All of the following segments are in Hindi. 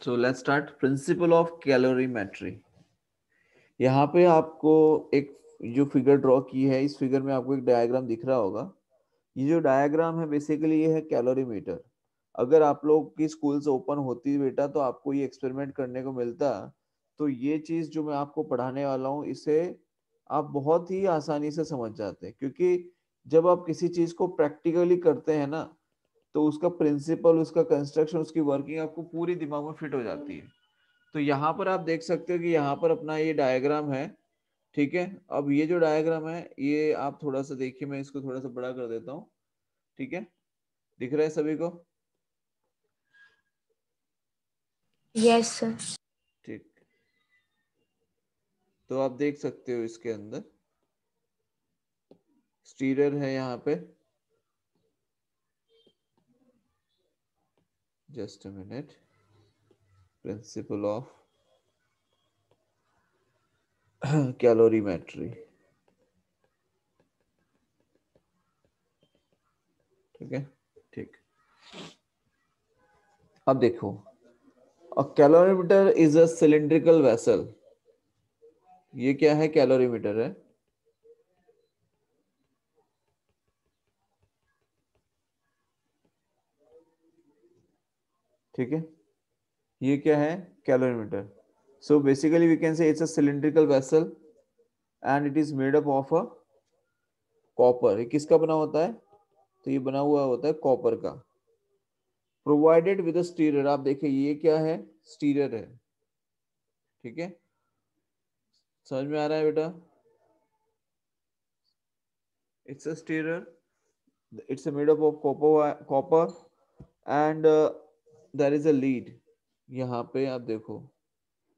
So let's start. Principle of calorimetry. यहाँ पे आपको एक जो फिगर ड्रॉ की है, इस फिगर में आपको एक डायग्राम दिख रहा होगा। ये जो डायग्राम है बेसिकली ये है कैलोरीमीटर। अगर आप लोग की स्कूल से ओपन होती बेटा तो आपको ये एक्सपेरिमेंट करने को मिलता। तो ये चीज जो मैं आपको पढ़ाने वाला हूँ इसे आप बहुत ही आसानी से समझ जाते हैं, क्योंकि जब आप किसी चीज को प्रैक्टिकली करते हैं ना तो उसका प्रिंसिपल, उसका कंस्ट्रक्शन, उसकी वर्किंग आपको पूरी दिमाग में फिट हो जाती है। तो यहाँ पर आप देख सकते हो कि यहाँ पर अपना ये डायग्राम है। ठीक है, अब ये जो डायग्राम है ये आप थोड़ा सा देखिए, मैं इसको थोड़ा सा बड़ा कर देता हूँ। ठीक है, दिख रहा है सभी को? Yes sir. ठीक, तो आप देख सकते हो इसके अंदर स्टीरर है यहाँ पे। Just a minute. Principle of calorimetry. ठीक है, ठीक। अब देखो, a calorimeter is a cylindrical vessel. ये क्या है? कैलोरीमीटर है। ठीक है, ये क्या है? Calorimeter. So basically we can say it's a cylindrical vessel and it is made up of a copper. ये किसका बना होता है? तो ये बना हुआ होता है कॉपर का। Provided with a stirrer. आप देखिए ये क्या है? स्टीरर है। ठीक है, समझ में आ रहा है बेटा? It's a stirrer, it's made up of copper and there is a lid. यहाँ पे आप देखो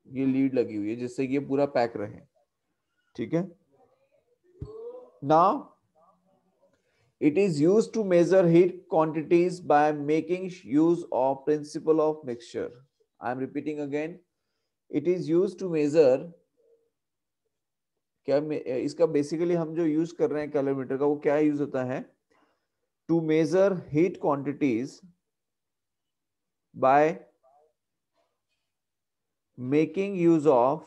ये लीड लगी हुई है जिससे ये पूरा पैक रहे। ठीक है, now it is used to measure heat quantities by making use of principle of mixture. I am repeating again, it is used to measure, क्या इसका बेसिकली हम जो यूज कर रहे हैं कैलोरीमीटर का वो क्या यूज होता है? To measure heat quantities by making use of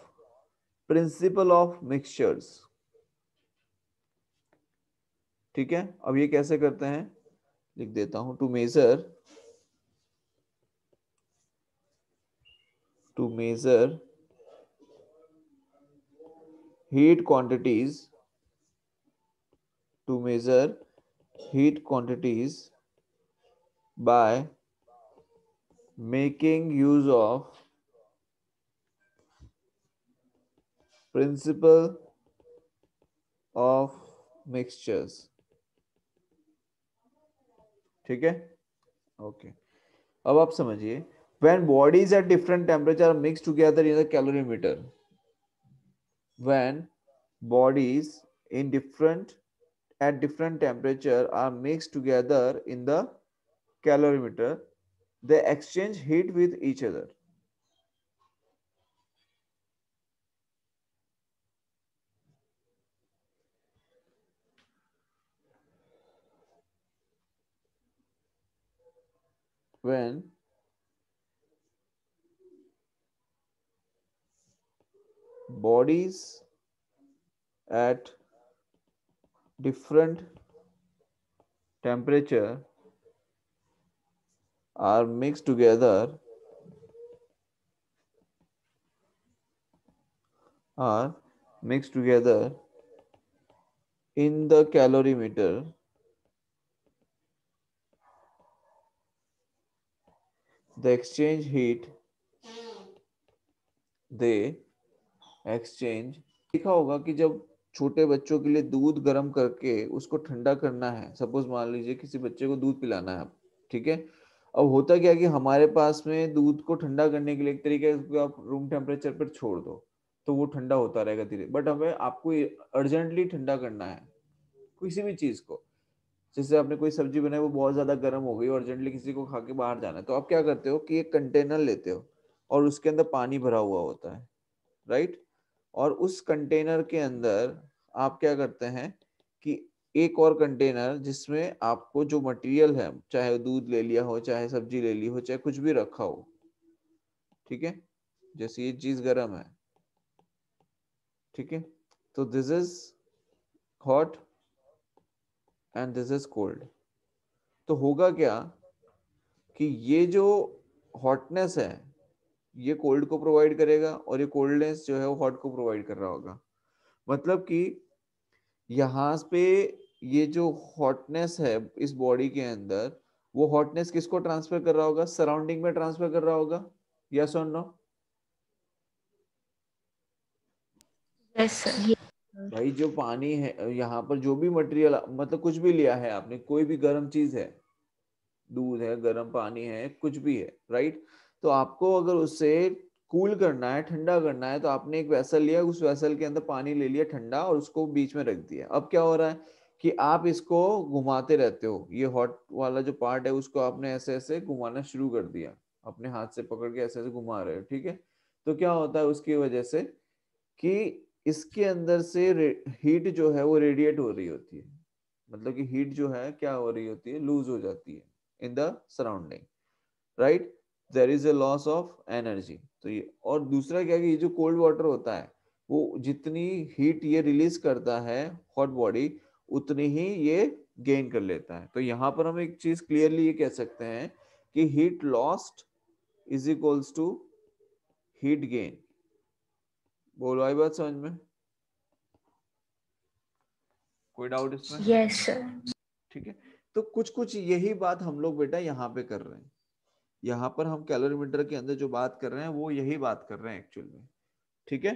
principle of mixtures. ठीक है, अब ये कैसे करते हैं लिख देता हूं। To measure heat quantities to measure heat quantities by making use of principle of mixtures. ठीक है, ओके। अब आप समझिए, when bodies at different temperature are mixed together in the calorimeter, when bodies in different at different temperature are mixed together in the calorimeter, they exchange heat with each other. When bodies at different temperature are mixed together in the calorimeter, they exchange heat, they exchange। देखा होगा कि जब छोटे बच्चों के लिए दूध गर्म करके उसको ठंडा करना है, सपोज मान लीजिए किसी बच्चे को दूध पिलाना है, ठीक है। अब होता क्या है कि हमारे पास में दूध को ठंडा करने के लिए एक तरीका है, उसको आप रूम टेम्परेचर पर छोड़ दो तो वो ठंडा होता रहेगा धीरे। बट हमें आपको अर्जेंटली ठंडा करना है किसी भी चीज को। जैसे आपने कोई सब्जी बनाई, वो बहुत ज्यादा गर्म हो गई, अर्जेंटली किसी को खा के बाहर जाना है, तो आप क्या करते हो कि एक कंटेनर लेते हो और उसके अंदर पानी भरा हुआ होता है, राइट। और उस कंटेनर के अंदर आप क्या करते हैं कि एक और कंटेनर जिसमें आपको जो मटेरियल है, चाहे दूध ले लिया हो, चाहे सब्जी ले ली हो, चाहे कुछ भी रखा हो, ठीक है, जैसे ये चीज गर्म है, ठीक है, तो this is hot and this is cold. तो होगा क्या कि ये जो हॉटनेस है ये कोल्ड को प्रोवाइड करेगा और ये कोल्डनेस जो है वो हॉट को प्रोवाइड कर रहा होगा। मतलब कि यहाँ पे ये जो हॉटनेस है इस बॉडी के अंदर, वो हॉटनेस किसको ट्रांसफर कर रहा होगा? सराउंडिंग में ट्रांसफर कर रहा होगा। यस और नो? Yes sir. भाई जो पानी है यहाँ पर, जो भी मटेरियल, मतलब कुछ भी लिया है आपने, कोई भी गर्म चीज है, दूध है, गर्म पानी है, कुछ भी है, राइट? तो आपको अगर उससे कूल करना है, ठंडा करना है, तो आपने एक वेसल लिया, उस वेसल के अंदर पानी ले लिया ठंडा और उसको बीच में रख दिया। अब क्या हो रहा है कि आप इसको घुमाते रहते हो, ये हॉट वाला जो पार्ट है उसको आपने ऐसे ऐसे घुमाना शुरू कर दिया, अपने हाथ से पकड़ के ऐसे ऐसे घुमा रहे हो, ठीक है? तो क्या होता है उसकी वजह से कि इसके अंदर से हीट जो है वो रेडिएट हो रही होती है, मतलब कि हीट जो है क्या हो रही होती है, लूज हो जाती है in the surrounding, right? There is a loss of energy. तो ये, और दूसरा क्या है कि ये जो कोल्ड वाटर होता है वो जितनी हीट ये रिलीज करता है हॉट बॉडी, उतनी ही ये गेन कर लेता है। तो यहाँ पर हम एक चीज क्लियरली ये कह सकते हैं कि heat lost is equals to heat gain. बोलो, आई बात समझ में? कोई डाउट इसमें? Yes sir. ठीक है, तो कुछ कुछ यही बात हम लोग बेटा यहाँ पे कर रहे हैं। यहाँ पर हम कैलोरीमीटर के अंदर जो बात कर रहे हैं वो यही बात कर रहे हैं एक्चुअल में, ठीक है?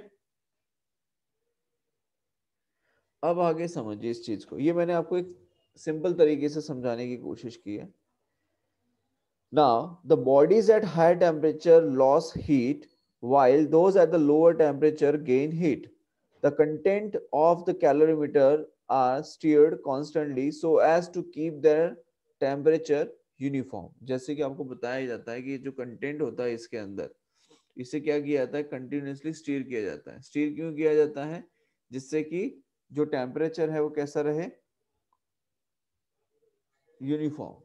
अब आगे समझिए इस चीज को, ये मैंने आपको एक सिंपल तरीके से समझाने की कोशिश की है। Now, the bodies at higher temperature lose heat while those at the lower temperature gain heat. The content of the calorimeter are steered constantly so as to keep their temperature uniform. जैसे कि आपको बताया जाता है कि जो कंटेंट होता है इसके अंदर, इसे क्या किया जाता है? कंटिन्यूसली स्टीर किया जाता है। स्टीर क्यों किया जाता है? जिससे कि जो टेम्परेचर है वो कैसा रहे? यूनिफॉर्म।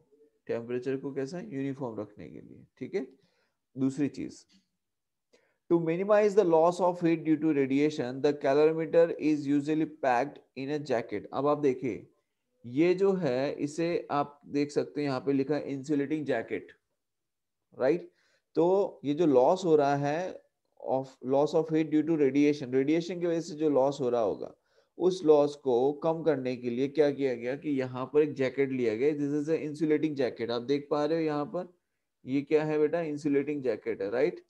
टेम्परेचर को कैसा यूनिफॉर्म रखने के लिए, ठीक है? दूसरी चीज, to minimise the loss of heat due to radiation the calorimeter is usually packed in a jacket. अब आप देखिए, ये जो है इसे आप देख सकते हैं, यहाँ पे लिखा है इंसुलेटिंग जैकेट, राइट? तो ये जो लॉस हो रहा है of loss of heat due to radiation, radiation की वजह से जो लॉस हो रहा होगा, उस लॉस को कम करने के लिए क्या किया गया कि यहाँ पर एक जैकेट लिया गया। This is a insulating jacket. आप देख पा रहे हो यहाँ पर, ये क्या है बेटा? इंसुलेटिंग जैकेट है, right?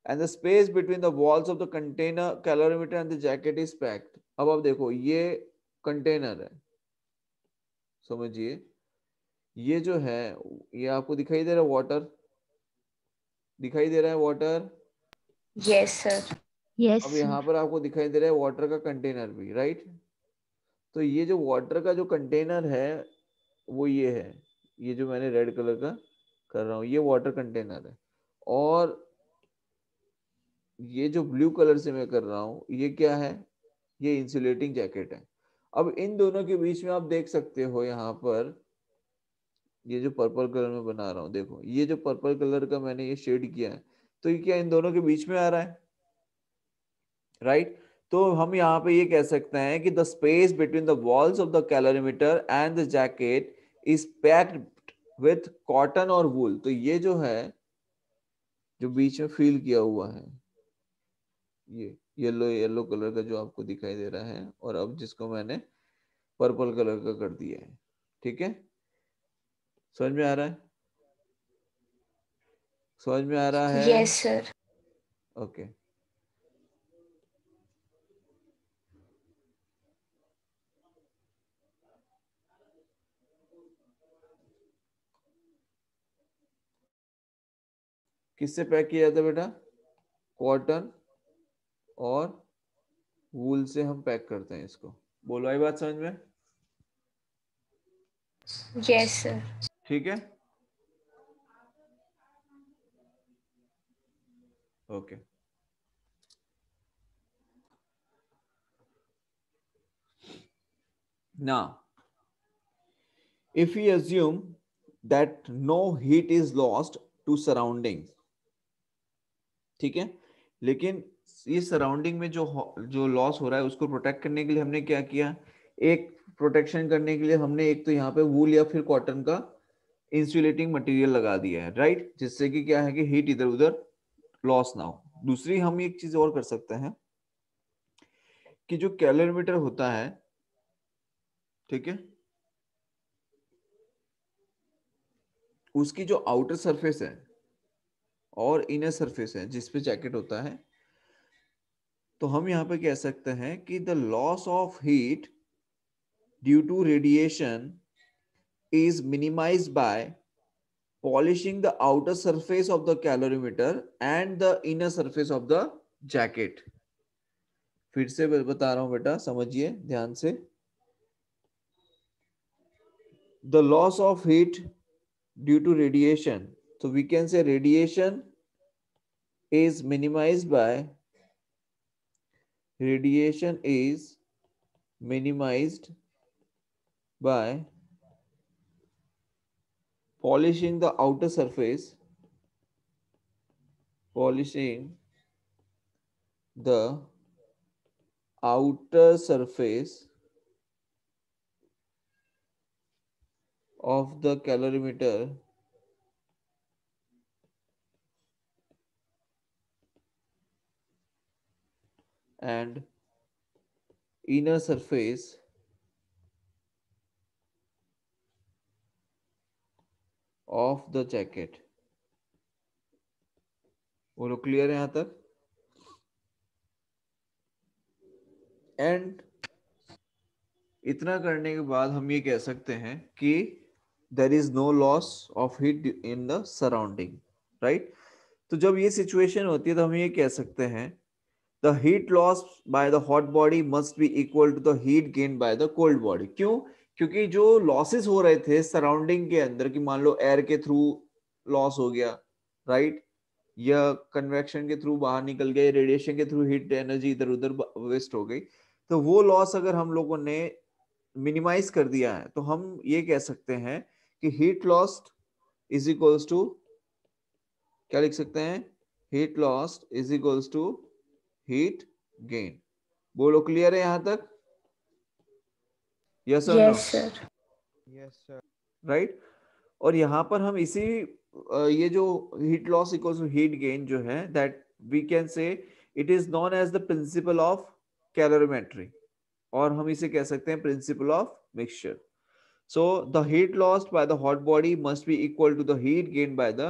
And the space between the walls of the container calorimeter and the jacket is packed. अब आप देखो, ये कंटेनर है, समझिए, ये जो है ये आपको दिखाई दे रहा है वाटर, दिखाई दे रहा है वाटर। Yes sir. यस अब सर। यहाँ पर आपको दिखाई दे रहा है वाटर का कंटेनर भी, राइट? तो ये जो वाटर का जो कंटेनर है वो ये है, ये जो मैंने रेड कलर का कर रहा हूँ ये वाटर कंटेनर है, और ये जो ब्लू कलर से मैं कर रहा हूँ ये क्या है? ये इंसुलेटिंग जैकेट है। अब इन दोनों के बीच में आप देख सकते हो यहाँ पर, ये जो पर्पल कलर में बना रहा हूँ, देखो ये जो पर्पल कलर का मैंने ये शेड किया है, तो ये क्या इन दोनों के बीच में आ रहा है, राइट? तो हम यहाँ पे ये कह सकते हैं कि the space between the walls of the calorimeter and the jacket is packed with cotton और वूल। तो ये जो है, जो बीच में फील किया हुआ है, ये येलो येलो कलर का जो आपको दिखाई दे रहा है, और अब जिसको मैंने पर्पल कलर का कर दिया है, ठीक है? समझ में आ रहा है? समझ में आ रहा है? Yes sir. ओके। किससे पैक किया जाता है बेटा? कॉटन और वूल से हम पैक करते हैं इसको। बोलो, आई बात समझ में? Yes sir. ठीक है, okay. Now, if we assume that no heat is lost to surrounding, ठीक है। लेकिन ये सराउंडिंग में जो लॉस हो रहा है उसको प्रोटेक्ट करने के लिए हमने क्या किया, एक प्रोटेक्शन करने के लिए हमने एक तो यहाँ पे वूल या फिर कॉटन का इंसुलेटिंग मटेरियल लगा दिया है, राइट, जिससे कि क्या है कि हीट इधर उधर लॉस ना हो। दूसरी हम एक चीज और कर सकते हैं कि जो कैलोरीमीटर होता है, ठीक है, उसकी जो आउटर सरफेस है और इनर सरफेस है जिस पे जैकेट होता है, तो हम यहाँ पे कह सकते हैं कि the loss of heat due to radiation is minimized by polishing the outer surface of the calorimeter and the inner surface of the jacket। फिर से बता रहा हूं बेटा, समझिए ध्यान से। The loss of heat due to radiation, so we can say radiation is minimized by polishing the outer surface, polishing the outer surface of the calorimeter and inner surface of the jacket। बोलो क्लियर है यहां तक? एंड इतना करने के बाद हम ये कह सकते हैं कि there is no loss of heat in the surrounding, right. तो जब ये सिचुएशन होती है तो हम ये कह सकते हैं the heat loss by the hot body must be equal to the heat gain by the cold body. क्यों? क्योंकि जो लॉसेस हो रहे थे सराउंडिंग के अंदर, कि मान लो एयर के थ्रू लॉस हो गया, राइट, या कन्वेक्शन के थ्रू बाहर निकल गए, रेडिएशन के थ्रू हीट एनर्जी इधर उधर वेस्ट हो गई, तो वो लॉस अगर हम लोगों ने मिनिमाइज कर दिया है तो हम ये कह सकते हैं कि heat lost is equals to, क्या लिख सकते हैं, heat lost is equals to heat gain. बोलो क्लियर है यहां तक? यस और no? Yes sir. Yes sir. Right. और यहां पर हम इसी ये जो heat loss equals to heat gain जो है, that we can say it is known as the principle of calorimetry, और हम इसे कह सकते हैं principle of mixture. So the heat lost by the hot body must be equal to the heat gained by the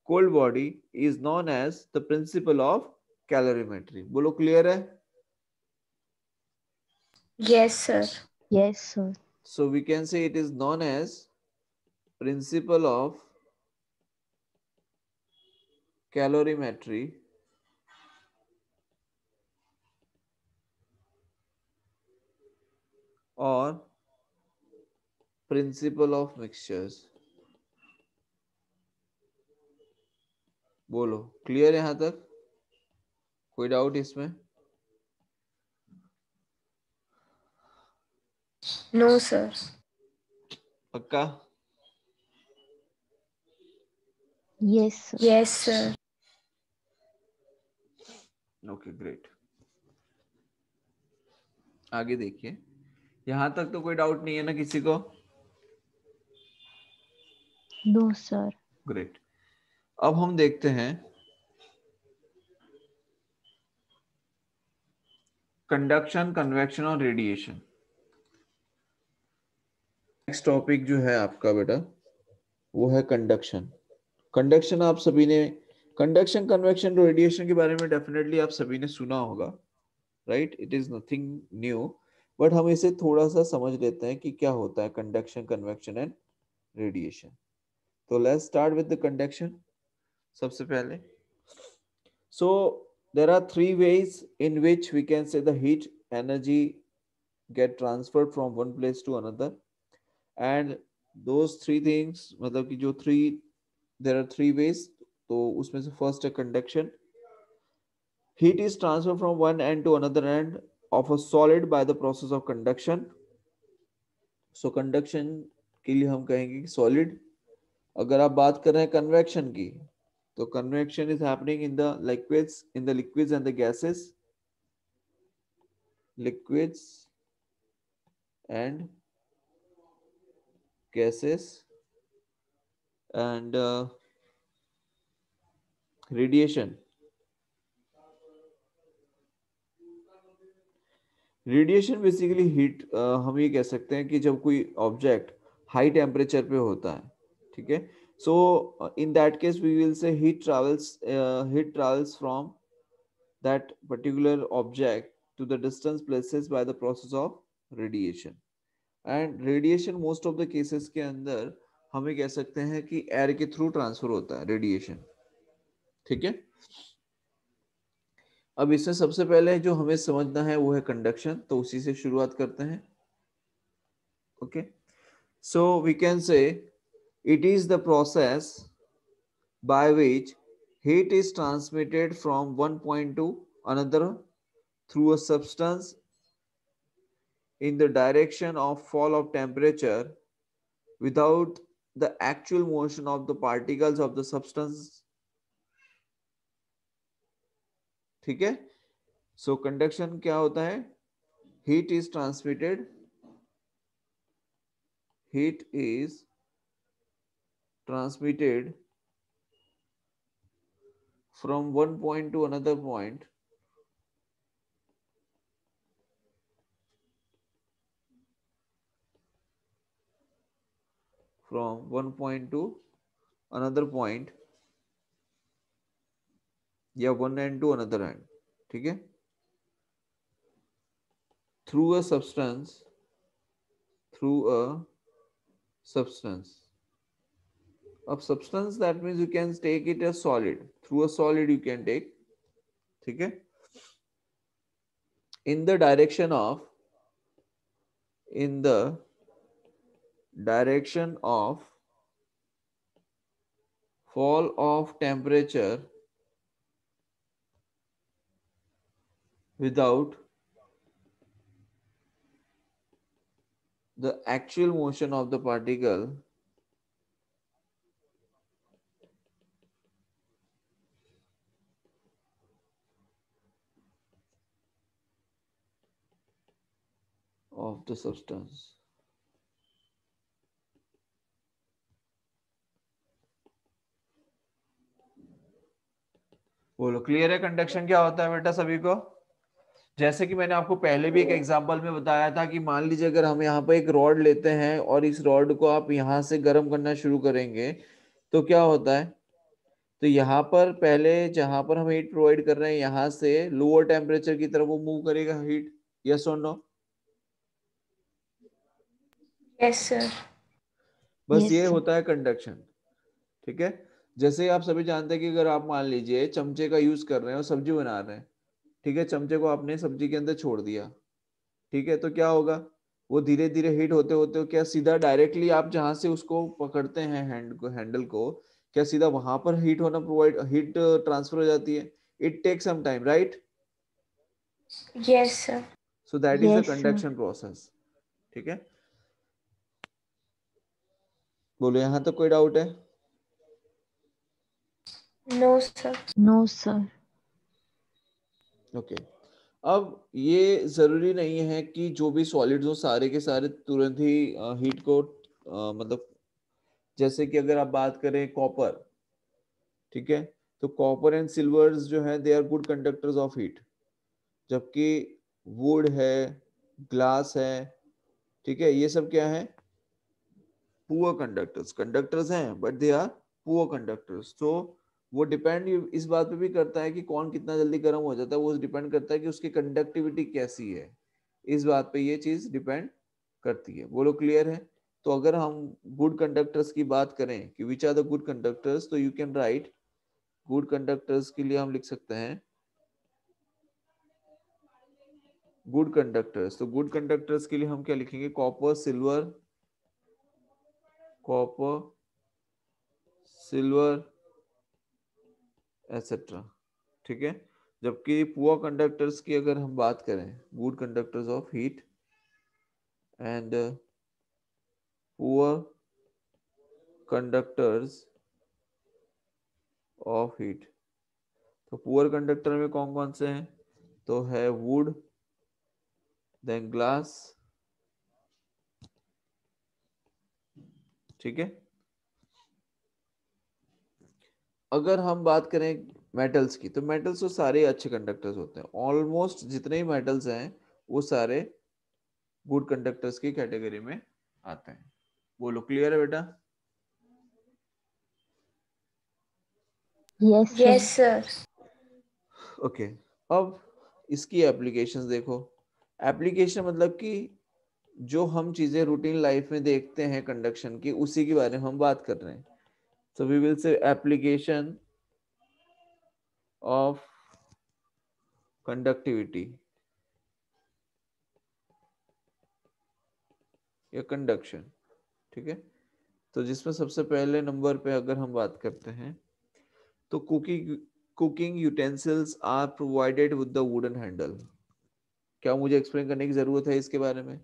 cold body is known as the principle of calorimetry। बोलो क्लियर है? Yes sir. Yes, sir. So we can say it is known as principle of calorimetry or principle of mixtures. बोलो क्लियर है यहां तक? कोई डाउट इसमें? No sir. पक्का? Yes, sir. Yes sir. Okay great. आगे देखिए, यहां तक तो कोई डाउट नहीं है ना किसी को? No, sir. ग्रेट। अब हम देखते हैं कंडक्शन, कन्वेक्शन और रेडिएशन। नेक्स्ट टॉपिक जो है आपका बेटा वो है कंडक्शन। कंडक्शन आप सभी ने, कंडक्शन, कन्वेक्शन, रेडिएशन के बारे में डेफिनेटली आप सभी ने सुना होगा, right, it is nothing new, but हम इसे थोड़ा सा समझ लेते हैं कि क्या होता है कंडक्शन, कन्वेक्शन एंड रेडिएशन। तो let's start with the conduction. सबसे पहले, so there are three ways in which we can say the heat energy get transferred from one place to another, and those three things, मतलब कि जो there are three ways, तो उसमें से first है conduction। Heat is transferred from one end to another end of a solid by the process of conduction। So conduction के लिए हम कहेंगे कि solid। अगर आप बात कर रहे हैं कन्वेक्शन की, तो convection is happening in the liquids and the gases, liquids and gases, and radiation. Radiation basically heat, हम ये कह सकते हैं कि जब कोई ऑब्जेक्ट हाई टेम्परेचर पे होता है, ठीक है, so in that case we will say heat travels from that particular object to the distance places by the process of radiation. And radiation most of the cases के अंदर हम ये कह सकते हैं कि एयर के थ्रू ट्रांसफर होता है रेडिएशन, ठीक है. अब इसमें सबसे पहले जो हमें समझना है वो है कंडक्शन, तो उसी से शुरुआत करते हैं. Okay, so we can say it is the process by which heat is transmitted from one point to another through a substance in the direction of fall of temperature without the actual motion of the particles of the substance. ठीक है, सो कंडक्शन क्या होता है? heat is transmitted from one point to another point from one point to another point या one end to another end, ठीक है, through a substance. Of substance, that means you can take it as solid. Through a solid you can take, ठीक है, in the direction of fall of temperature without the actual motion of the particle of the substance. बोलो, क्लियर है कंडक्शन क्या होता है बेटा सभी को? जैसे कि मैंने आपको पहले भी एक एग्जांपल में बताया था कि मान लीजिए अगर हम यहाँ पे एक रॉड लेते हैं और इस रॉड को आप यहाँ से गर्म करना शुरू करेंगे तो क्या होता है, तो यहाँ पर पहले जहां पर हम हीट प्रोवाइड कर रहे हैं यहाँ से लोअर टेम्परेचर की तरफ वो मूव करेगा हीट, यस और नो? Yes sir. बस Yes, ये sir. होता है कंडक्शन, ठीक है. जैसे आप सभी जानते हैं कि अगर आप मान लीजिए चमचे का यूज कर रहे हैं और सब्जी बना रहे हैं, ठीक है, चमचे को आपने सब्जी के अंदर छोड़ दिया, ठीक है, तो क्या होगा, वो धीरे धीरे हीट होते होते क्या सीधा डायरेक्टली आप जहां से उसको पकड़ते हैं हैंडल को, क्या सीधा वहां पर हीट ट्रांसफर हो जाती है? It take some time, right? Yes sir. So that is the Yes, sir. Conduction process, ठीक है. बोलो, यहां तक कोई डाउट है? No sir. No, sir. Okay, अब ये जरूरी नहीं है कि जो भी सॉलिड्स हो सारे के सारे तुरंत ही हीट को मतलब, जैसे कि अगर आप बात करें कॉपर, ठीक है, तो कॉपर एंड सिल्वर्स जो है they are good conductors of heat, जबकि वुड है, ग्लास है, ठीक है, ये सब क्या है? पुअर कंडक्टर्स हैं, but they are poor conductors. तो वो डिपेंड इस बात पे भी करता है कि कौन कितना जल्दी गर्म हो जाता है, वो डिपेंड करता है कि उसकी कंडक्टिविटी कैसी है, इस बात पे ये चीज डिपेंड करती है. बोलो, क्लियर है? तो अगर हम गुड कंडक्टर्स की बात करें कि which are the good conductors, तो you can write good conductors के लिए हम लिख सकते हैं गुड कंडक्टर्स. तो गुड कंडक्टर्स के लिए हम क्या लिखेंगे? कॉपर सिल्वर एटसेट्रा, ठीक है. जबकि पुअर कंडक्टर्स की अगर हम बात करें, good conductors of heat and poor conductors of heat. तो पुअर कंडक्टर में कौन कौन से हैं? तो है वुड, देन ग्लास, ठीक है। अगर हम बात करें मेटल्स की, तो मेटल्स तो सारे अच्छे कंडक्टर्स होते हैं, ऑलमोस्ट जितने ही मेटल्स हैं वो सारे गुड कंडक्टर्स की कैटेगरी में आते हैं। बोलो, क्लियर है बेटा? Yes, sir. Yes, sir. Okay अब इसकी एप्लीकेशंस देखो। एप्लीकेशन मतलब कि जो हम चीजें रूटीन लाइफ में देखते हैं कंडक्शन की, उसी के बारे में हम बात कर रहे हैं। So we will say application of conductivity या कंडक्शन, ठीक है। तो जिसमें सबसे पहले नंबर पे अगर हम बात करते हैं, तो cooking utensils are provided with the wooden handle. क्या मुझे एक्सप्लेन करने की जरूरत है इसके बारे में?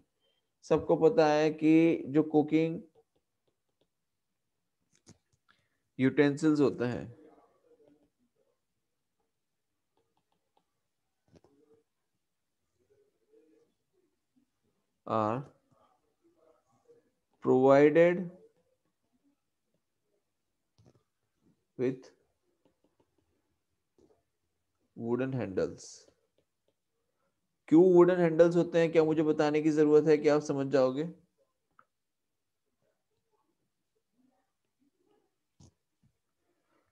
सबको पता है कि जो कुकिंग यूटेंसिल्स होते हैं are provided with wooden handles. क्यों वुडन हैंडल्स होते हैं, क्या मुझे बताने की जरूरत है कि आप समझ जाओगे?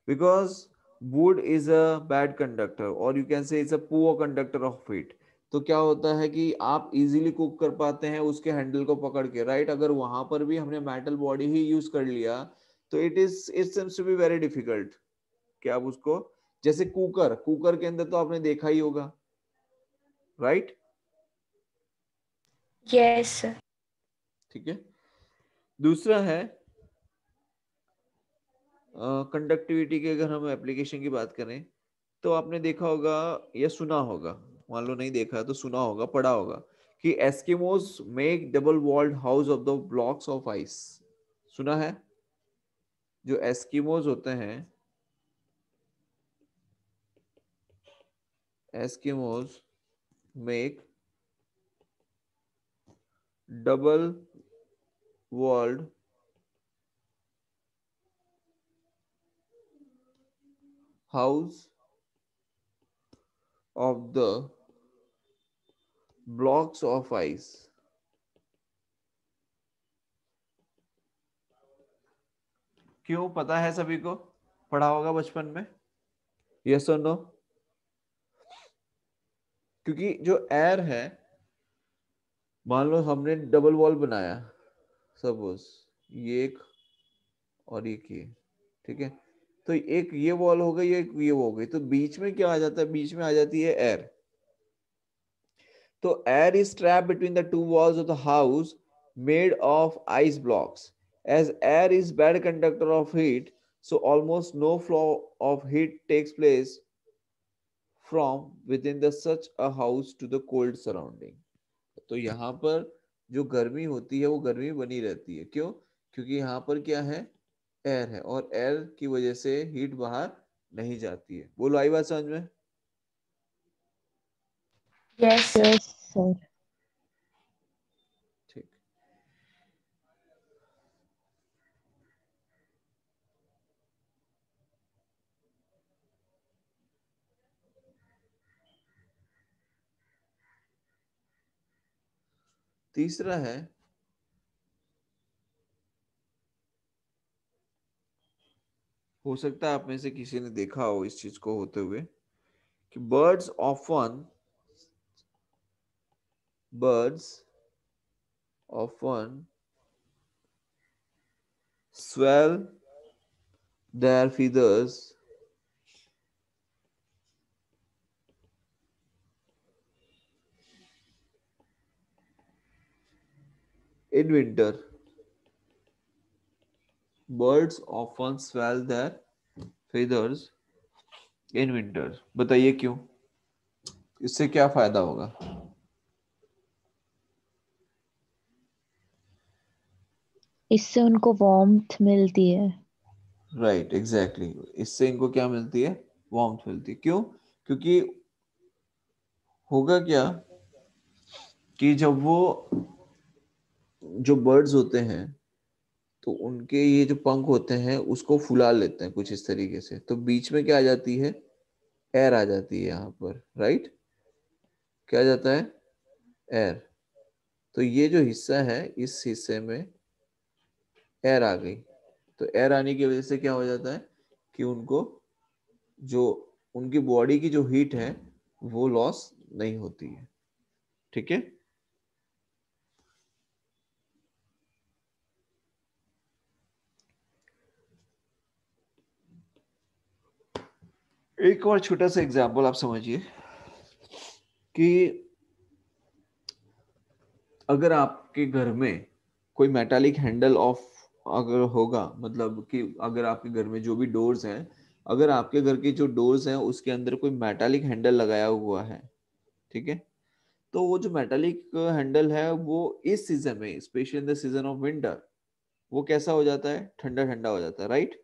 Because wood is a bad conductor or you can say it's a poor conductor of heat। तो क्या होता है कि आप इजीली कुक कर पाते हैं उसके हैंडल को पकड़ के, राइट। अगर वहां पर भी हमने मेटल बॉडी ही यूज कर लिया तो it seems to be very difficult कि आप उसको, जैसे कुकर, कुकर के अंदर तो आपने देखा ही होगा, राइट? Yes, sir. ठीक है। दूसरा है कंडक्टिविटी की। अगर हम एप्लीकेशन की बात करें तो आपने देखा होगा या सुना होगा, मान लो नहीं देखा तो सुना होगा, पढ़ा होगा कि Eskimos make double walled house of the blocks of ice. सुना है? जो एस्किमोस होते हैं, Eskimos make double walled house of the blocks of ice. क्यों, पता है सभी को? पढ़ा होगा बचपन में, यस और नो? क्योंकि जो एयर है, मान लो हमने डबल वॉल बनाया, सपोज ये एक और एक ये, ठीक है। तो एक ये वॉल हो गई, एक ये हो गई, तो बीच में क्या आ जाता है? बीच में आ जाती है एयर। तो air is trap between the two walls of the house made of ice blocks. As air is bad conductor of heat, so almost no flow of heat takes place from within the such a house to the cold surrounding। तो यहाँ पर जो गर्मी होती है वो गर्मी बनी रहती है। क्यों? क्योंकि यहाँ पर क्या है? एयर है, और एयर की वजह से हीट बाहर नहीं जाती है। बोलो, आई बात समझ में? Yes, sir. Yes, sir. ठीक। तीसरा है, हो सकता है आप में से किसी ने देखा हो इस चीज को होते हुए, कि birds often swell their feathers in winter। Birds often swell their feathers in winter। बताइए क्यों? इससे क्या फायदा होगा? इससे उनको वार्मथ मिलती है। Right, exactly. इससे इनको क्या मिलती है? वार्मथ मिलती है। क्यों? क्योंकि होगा क्या कि जब वो जो बर्ड्स होते हैं तो उनके ये जो पंख होते हैं उसको फुला लेते हैं कुछ इस तरीके से, तो बीच में क्या आ जाती है? एयर आ जाती है यहाँ पर, राइट? क्या आ जाता है? एयर। तो ये जो हिस्सा है, इस हिस्से में एयर आ गई। तो एयर आने की वजह से क्या हो जाता है कि उनको जो उनकी बॉडी की जो हीट है वो लॉस नहीं होती है। ठीक है? एक और छोटा सा एग्जांपल आप समझिए कि अगर आपके घर में कोई मेटालिक हैंडल ऑफ अगर होगा, मतलब कि अगर आपके घर में जो भी डोर्स हैं, अगर आपके घर की जो डोर्स हैं उसके अंदर कोई मेटालिक हैंडल लगाया हुआ है, ठीक है, तो वो जो मेटालिक हैंडल है वो इस सीजन में, specially in the season of winter, वो कैसा हो जाता है? ठंडा ठंडा हो जाता है, राइट?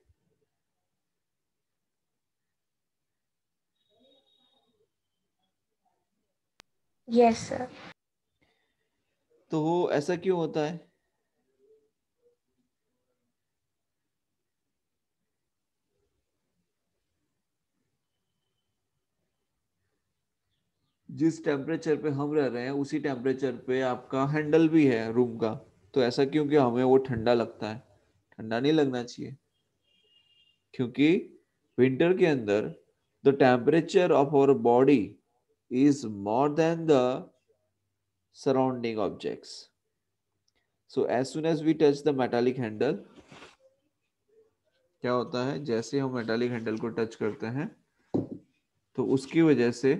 Yes, sir. तो वो ऐसा क्यों होता है? जिस टेम्परेचर पे हम रह रहे हैं उसी टेम्परेचर पे आपका हैंडल भी है रूम का, तो ऐसा क्यों कि हमें वो ठंडा लगता है? ठंडा नहीं लगना चाहिए, क्योंकि विंटर के अंदर the temperature of our body is more than the surrounding objects. So as soon as we touch the metallic handle, क्या होता है? जैसे हम मेटालिक हैंडल को टच करते हैं तो उसकी वजह से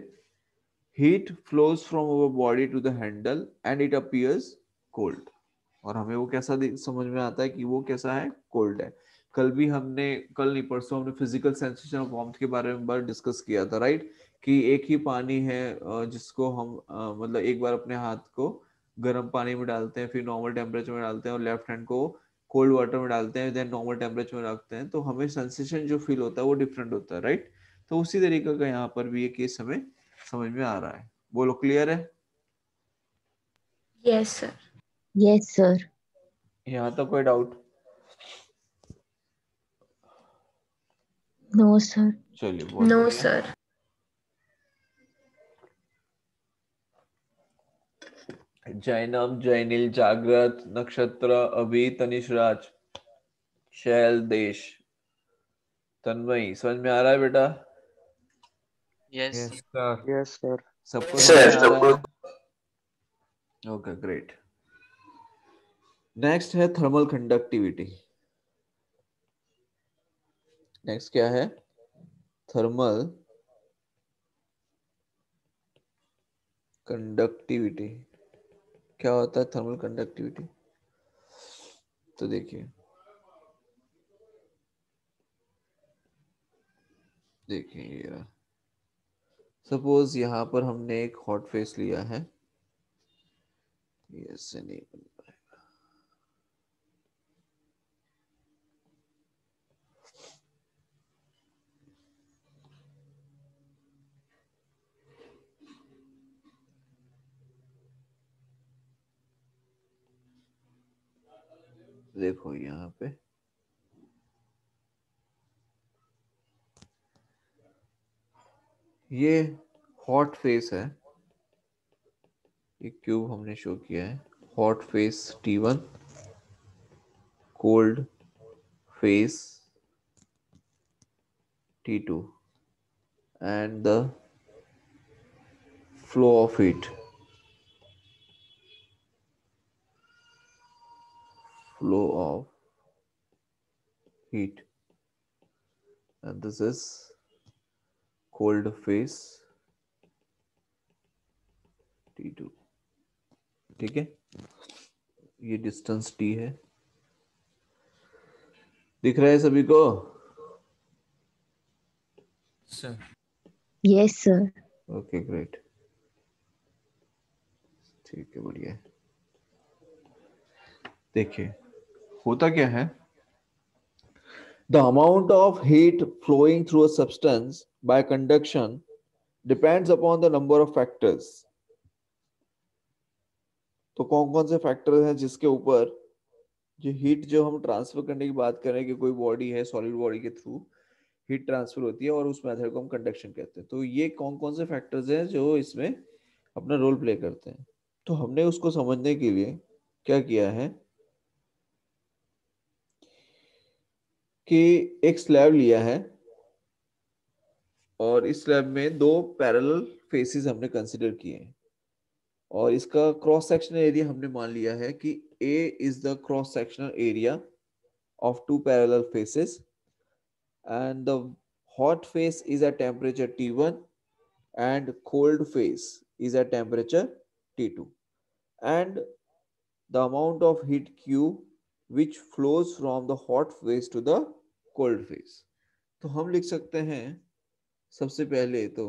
heat flows from our body to the handle and it appears cold. और हमें वो कैसा समझ में आता है कि वो कैसा है? कोल्ड है। कल नहीं परसों हमने फिजिकल सेंसेशन ऑफ वार्मथ के बारे में बार डिस्कस किया था, राइट? कि एक ही पानी है जिसको हम मतलब एक बार अपने हाथ को गर्म पानी में डालते हैं, फिर नॉर्मल टेम्परेचर में डालते हैं, और लेफ्ट हैंड को कोल्ड वाटर में डालते हैं, देन नॉर्मल टेम्परेचर में रखते हैं, तो हमें सेंसेशन जो फील होता है वो डिफरेंट होता है, राइट? तो उसी तरीके का यहाँ पर भी ये केस हमें समझ में आ रहा है। बोलो, क्लियर है? Yes, sir. Yes, sir. यहाँ तक कोई डाउट? No, sir. चलिए, बहुत No, बढ़िया। sir. जैनम, जैनिल, जागृत, नक्षत्र, अभि, तनिष्राज, शैल, देश, तन्मयी, समझ में आ रहा है बेटा? Yes yes sir. Yes sir. सबको समझ में आ रहा है? Okay, great. नेक्स्ट है थर्मल कंडक्टिविटी। नेक्स्ट क्या है? Thermal conductivity. क्या होता है थर्मल कंडक्टिविटी? तो देखिए, देखिए सपोज यहाँ पर हमने एक हॉट फेस लिया है, ये से नहीं बन पाएगा। देखो यहाँ पे ये हॉट फेस है, ये क्यूब हमने शो किया है। Hot face T1, cold face T2, and the flow of heat, flow of heat, and this is cold phase T2। ठीक है, ये डिस्टेंस T है, दिख रहा है सभी को? Sir. Yes, sir. Okay, great, ठीक है, बढ़िया है। देखिए होता क्या है The amount of heat flowing through a substance by conduction depends upon the number of factors. तो कौन कौन से फैक्टर्स हैं जिसके ऊपर जो हीट जो हम ट्रांसफर करने की बात करें कि कोई बॉडी है सॉलिड बॉडी के थ्रू हीट ट्रांसफर होती है और उस मेथड को हम कंडक्शन कहते हैं। तो ये कौन कौन से फैक्टर्स हैं जो इसमें अपना रोल प्ले करते हैं। तो हमने उसको समझने के लिए क्या किया है कि एक स्लैब लिया है और इस स्लैब में दो पैरेलल फेसेस हमने कंसीडर किए हैं और इसका क्रॉस सेक्शनल एरिया हमने मान लिया है कि A is the cross sectional area of two parallel faces and the hot face is at temperature T1 and cold face is at temperature T2 and the amount of heat Q which flows from the hot face to the cold face। तो हम लिख सकते हैं सबसे पहले तो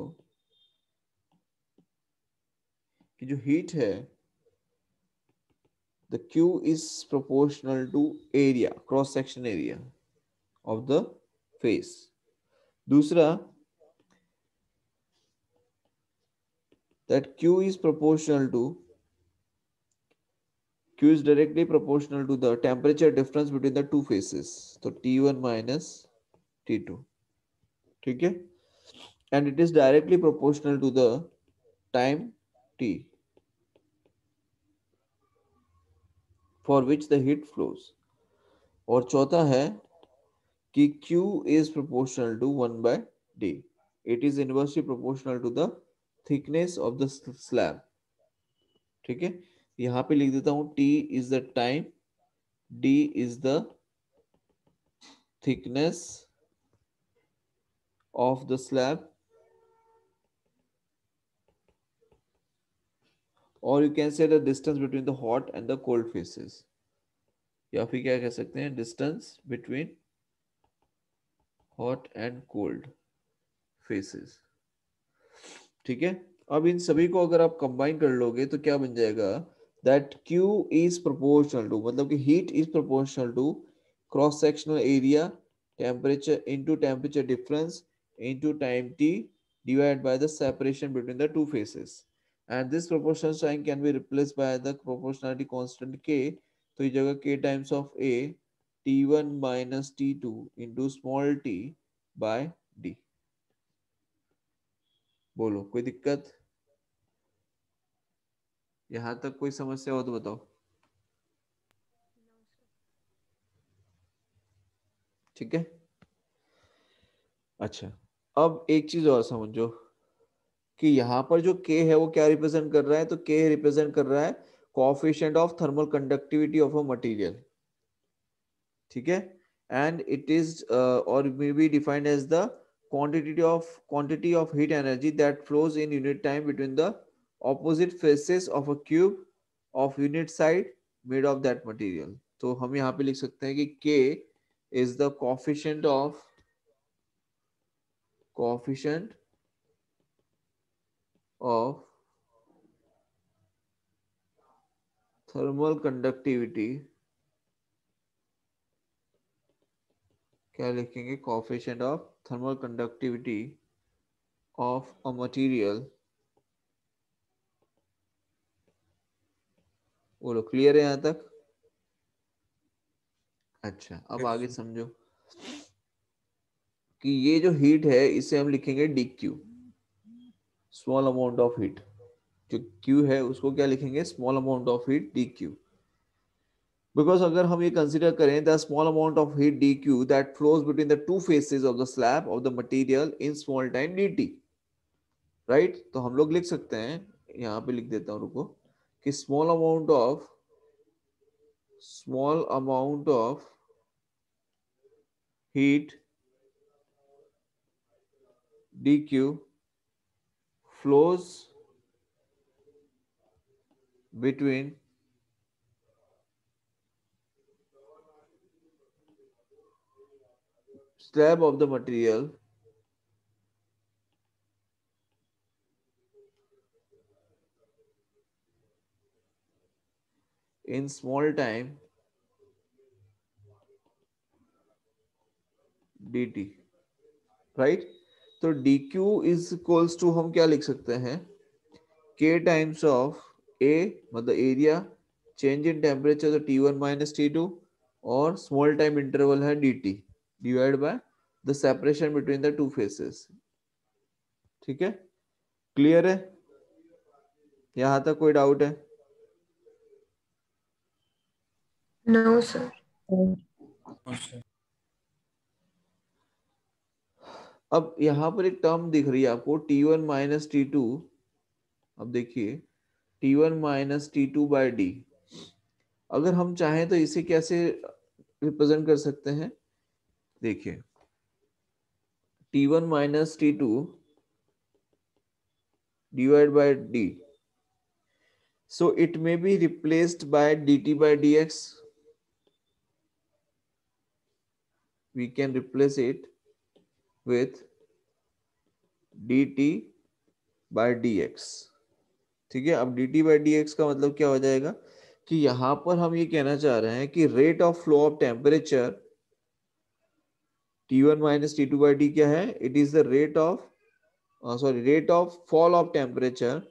कि जो हीट है the Q is proportional to area cross section area of the face। दूसरा that Q is directly proportional to the temperature difference between the two faces तो T1 minus T2 ठीक है and it is directly proportional to the time T for which the heat flows। और चौथा है कि Q is proportional to 1 by D। It is inversely proportional to the thickness of the slab। ठीक है यहाँ पे लिख देता हूँ T is the time, D is the thickness of the slab or you can say the distance between the hot and the cold faces या फिर क्या कह सकते हैं distance between hot and cold faces। ठीक है अब इन सभी को अगर आप कंबाइन कर लोगे तो क्या बन जाएगा that Q is proportional to मतलब कि heat is proportional to cross sectional area temperature into temperature difference into time T divided by the separation between the two faces and this proportional sign can be replaced by the proportionality constant K। तो ये जगह K times of A T1 minus T2 into small t by D। बोलो कोई दिक्कत यहां तक कोई समस्या हो तो बताओ। ठीक है अच्छा अब एक चीज और समझो कि यहाँ पर जो K है वो क्या रिप्रेजेंट कर रहा है तो K रिप्रेजेंट कर रहा है coefficient of thermal conductivity of a material. ठीक है एंड इट इज और may be defined as the quantity of heat energy that flows in unit time between the opposite faces of a cube of unit side made of that material। तो हम यहाँ पे लिख सकते हैं कि K is the coefficient of thermal conductivity क्या लिखेंगे coefficient of thermal conductivity of a material। बोलो क्लियर है यहाँ तक। अच्छा अब Yes, आगे sir. समझो कि ये जो हीट है इसे हम लिखेंगे dq small amount of heat. जो q है उसको क्या लिखेंगे small amount of heat dq because अगर हम ये कंसीडर करें the small amount of heat dq that flows between the to faces of the slab of the material in small time dt right. तो हम लोग लिख सकते हैं यहाँ पे लिख देता हूँ रुको कि small amount of heat dq flows between slab of the material in small time dt, right. तो dq इज इक्वल्स टू हम क्या लिख सकते हैं, k टाइम्स ऑफ a मतलब एरिया, चेंज इन टेम्परेचर तो T1 माइनस T2, और स्मॉल टाइम इंटरवल है dt divide by the separation between the to faces. ठीक है, क्लियर है, यहां तक कोई डाउट है? No, sir. sir. अब यहां पर एक टर्म दिख रही है आपको T1 माइनस T2। अब देखिए T1 minus T2 by D, अगर हम चाहें तो इसे कैसे रिप्रेजेंट कर सकते हैं, देखिए T1 minus T2 divide by D, so it may be replaced by dt by dx, we can replace it with dt by dx। ठीक है, अब dt by dx का मतलब क्या हो जाएगा कि यहां पर हम ये कहना चाह रहे हैं कि rate of flow of temperature T1 minus T2 by d क्या है, it is the rate of rate of fall of temperature,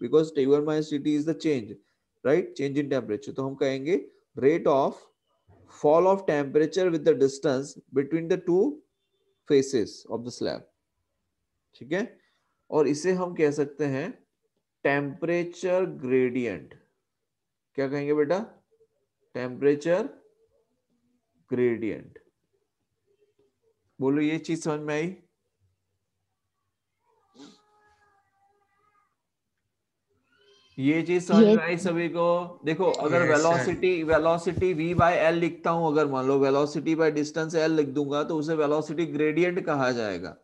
because T1 minus T2 is the change, right, change in temperature, तो हम कहेंगे rate of fall of temperature with the distance between the two faces of the slab। ठीक है, और इसे हम कह सकते हैं टेम्परेचर ग्रेडियंट। क्या कहेंगे बेटा, टेम्परेचर ग्रेडियंट। बोलो ये चीज समझ में आई? ये चीज समझ Yes, में आई सभी को? देखो अगर Yes, sir. Velocity v by L लिखता हूं, अगर मान लो वेलोसिटी बाय डिस्टेंस एल लिख दूंगा तो उसे वेलोसिटी ग्रेडियंट कहा जाएगा।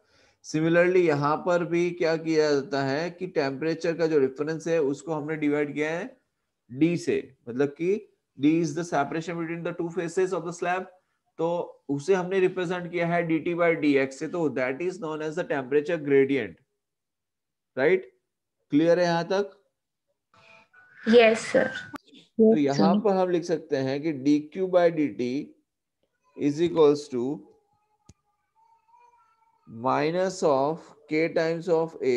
सिमिलरली यहां पर भी क्या किया जाता है कि टेम्परेचर का जो रेफरेंस है उसको हमने डिवाइड किया है d से, मतलब कि d is the separation between the to faces of the slab, तो उसे हमने रिप्रेजेंट किया है dt बाय dx से, तो that is known as the temperature gradient, right. Clear है यहां तक? Yes, sir. तो yes, यहां sir. पर हम लिख सकते हैं कि dq by dt is equals to minus of k times of a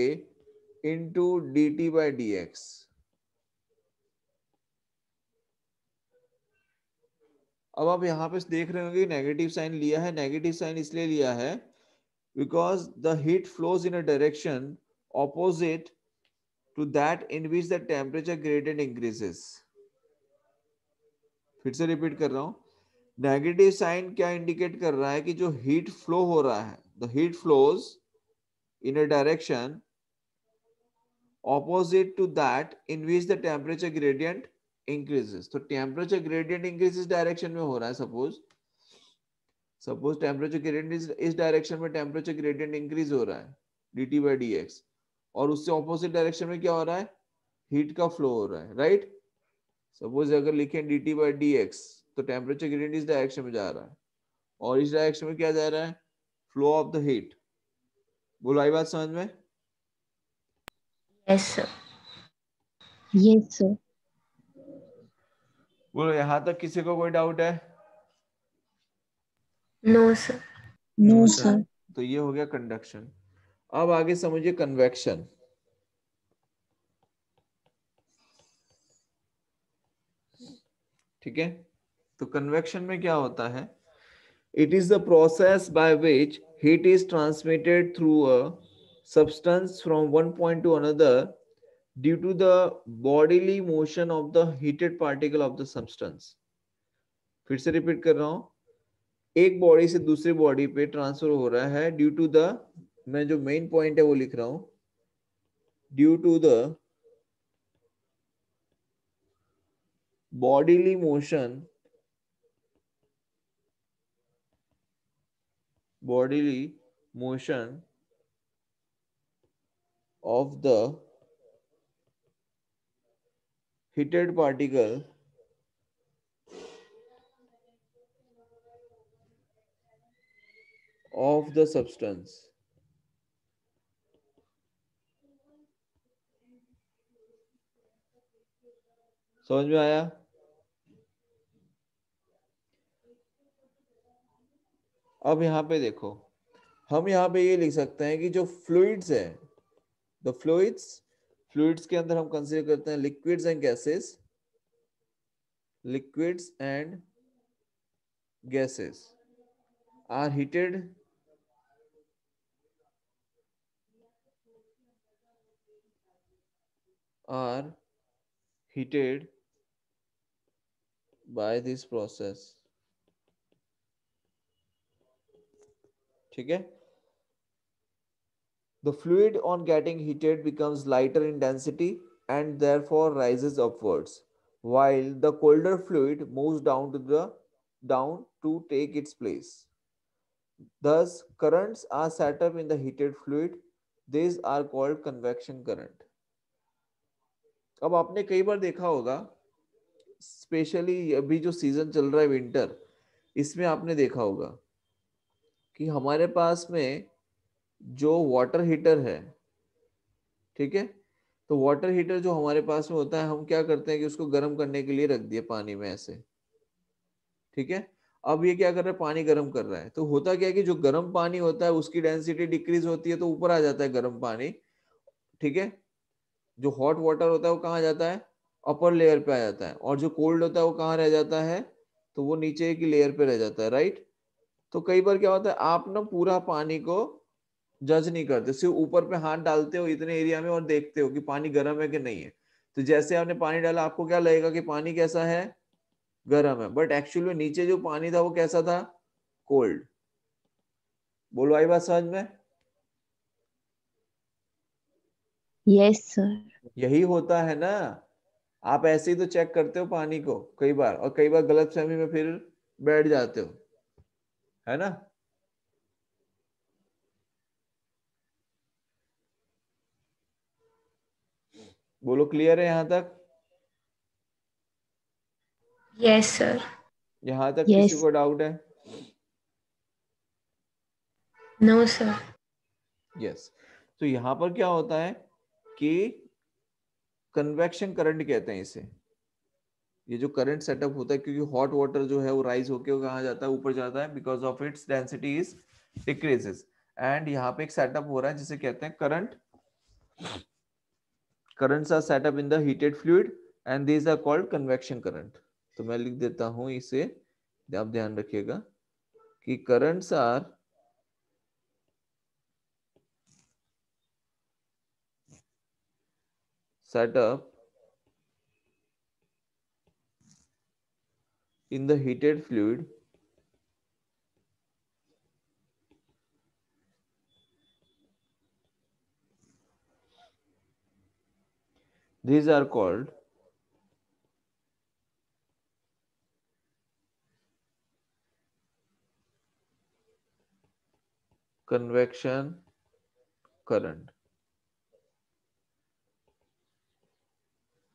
into dt by dx। अब आप यहां पे देख रहे होंगे नेगेटिव साइन लिया है, नेगेटिव साइन इसलिए लिया है because the heat flows in a direction opposite to that in which the temperature gradient increases. फिर से रिपीट कर रहा हूं, नेगेटिव साइन क्या इंडिकेट कर रहा है कि जो हीट फ्लो हो रहा है, the heat flows in a direction opposite to that in which the temperature gradient increases। तो temperature gradient increases डायरेक्शन में हो रहा है, सपोज टेम्परेचर ग्रेडियंट इस डायरेक्शन में टेम्परेचर ग्रेडियंट इंक्रीज हो रहा है dt by dx, और उससे ऑपोजिट डायरेक्शन में क्या हो रहा है, हीट का फ्लो हो रहा है, राइट। सपोज अगर लिखें dt by dx तो टेम्परेचर ग्रेडियंट इस डायरेक्शन में जा रहा है, और इस डायरेक्शन में क्या जा रहा है, फ्लो ऑफ द हीट। बोलो आई बात समझ में? Yes, sir. Yes, sir. बोलो यहां तक किसी को कोई डाउट है? No, sir. No, No, sir. sir. तो ये हो गया कंडक्शन। अब आगे समझिए कन्वेक्शन। ठीक है, तो कन्वेक्शन में क्या होता है, it is the process by which heat is transmitted through a substance from one point to another due to the bodily motion of the heated particle of the substance। फिर से रिपीट कर रहा हूं, एक बॉडी से दूसरी बॉडी पे ट्रांसफर हो रहा है ड्यू टू द, मैं जो मेन पॉइंट है वो लिख रहा हूं, due to the bodily motion, bodily motion of the heated particle of the substance। समझ में आया? अब यहाँ पे देखो, हम यहाँ पे ये लिख सकते हैं कि जो फ्लूइड्स है, द फ्लूइड्स के अंदर हम कंसीडर करते हैं liquids and gases, liquids and gases are heated by this process. ठीक है, the fluid on getting heated becomes lighter in density and therefore rises upwards, while the colder fluid moves down to take its place. Thus currents are set up in the heated fluid. These are called convection current. अब आपने कई बार देखा होगा, स्पेशली अभी जो सीजन चल रहा है विंटर, इसमें आपने देखा होगा कि हमारे पास में जो वाटर हीटर है, ठीक है, तो वाटर हीटर जो हमारे पास में होता है, हम क्या करते हैं कि उसको गर्म करने के लिए रख दिया पानी में ऐसे, ठीक है। अब ये क्या कर रहा है, पानी गर्म कर रहा है, तो होता क्या है कि जो गर्म पानी होता है उसकी डेंसिटी डिक्रीज होती है, तो ऊपर आ जाता है गर्म पानी, ठीक है। जो हॉट वाटर होता है वो कहाँ जाता है, अपर लेयर पे आ जाता है, और जो कोल्ड होता है वो कहाँ रह जाता है, तो वो नीचे की लेयर पे रह जाता है, राइट। तो कई बार क्या होता है, आप ना पूरा पानी को जज नहीं करते, सिर्फ ऊपर पे हाथ डालते हो इतने एरिया में और देखते हो कि पानी गर्म है कि नहीं है। तो जैसे आपने पानी डाला, आपको क्या लगेगा कि पानी कैसा है, गर्म है, बट एक्चुअली में नीचे जो पानी था वो कैसा था, कोल्ड। बोलो, आई बात समझ में? Yes sir. यही होता है ना, आप ऐसे ही तो चेक करते हो पानी को कई बार, और कई बार गलतफहमी में फिर बैठ जाते हो, है ना। बोलो, क्लियर है यहां तक? Yes, sir. यहां तक किसी यस। को डाउट है? No, sir. यस। तो यहां पर क्या होता है कि कन्वेक्शन करंट कहते हैं इसे, ये जो करंट सेटअप होता है, क्योंकि हॉट वाटर जो है वो राइज होके कहाँ जाता है, ऊपर जाता है, because of its density is decreases, and यहाँ पे एक सेटअप हो रहा है जिसे कहते हैं current. Currents are set up in the heated fluid and these are called convection current. तो मैं लिख देता हूं इसे, आप ध्यान रखिएगा कि currents are set up in the heated fluid these are called convection current।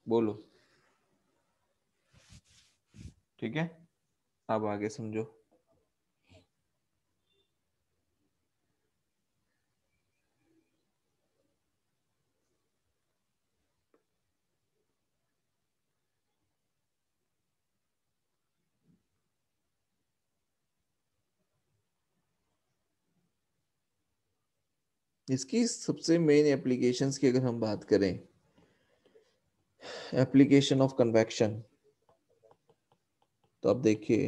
बोलो, ठीक है, अब आगे समझो। इसकी सबसे मेन एप्लीकेशंस की अगर हम बात करें, एप्लीकेशन ऑफ कन्वेक्शन, तो आप देखिए,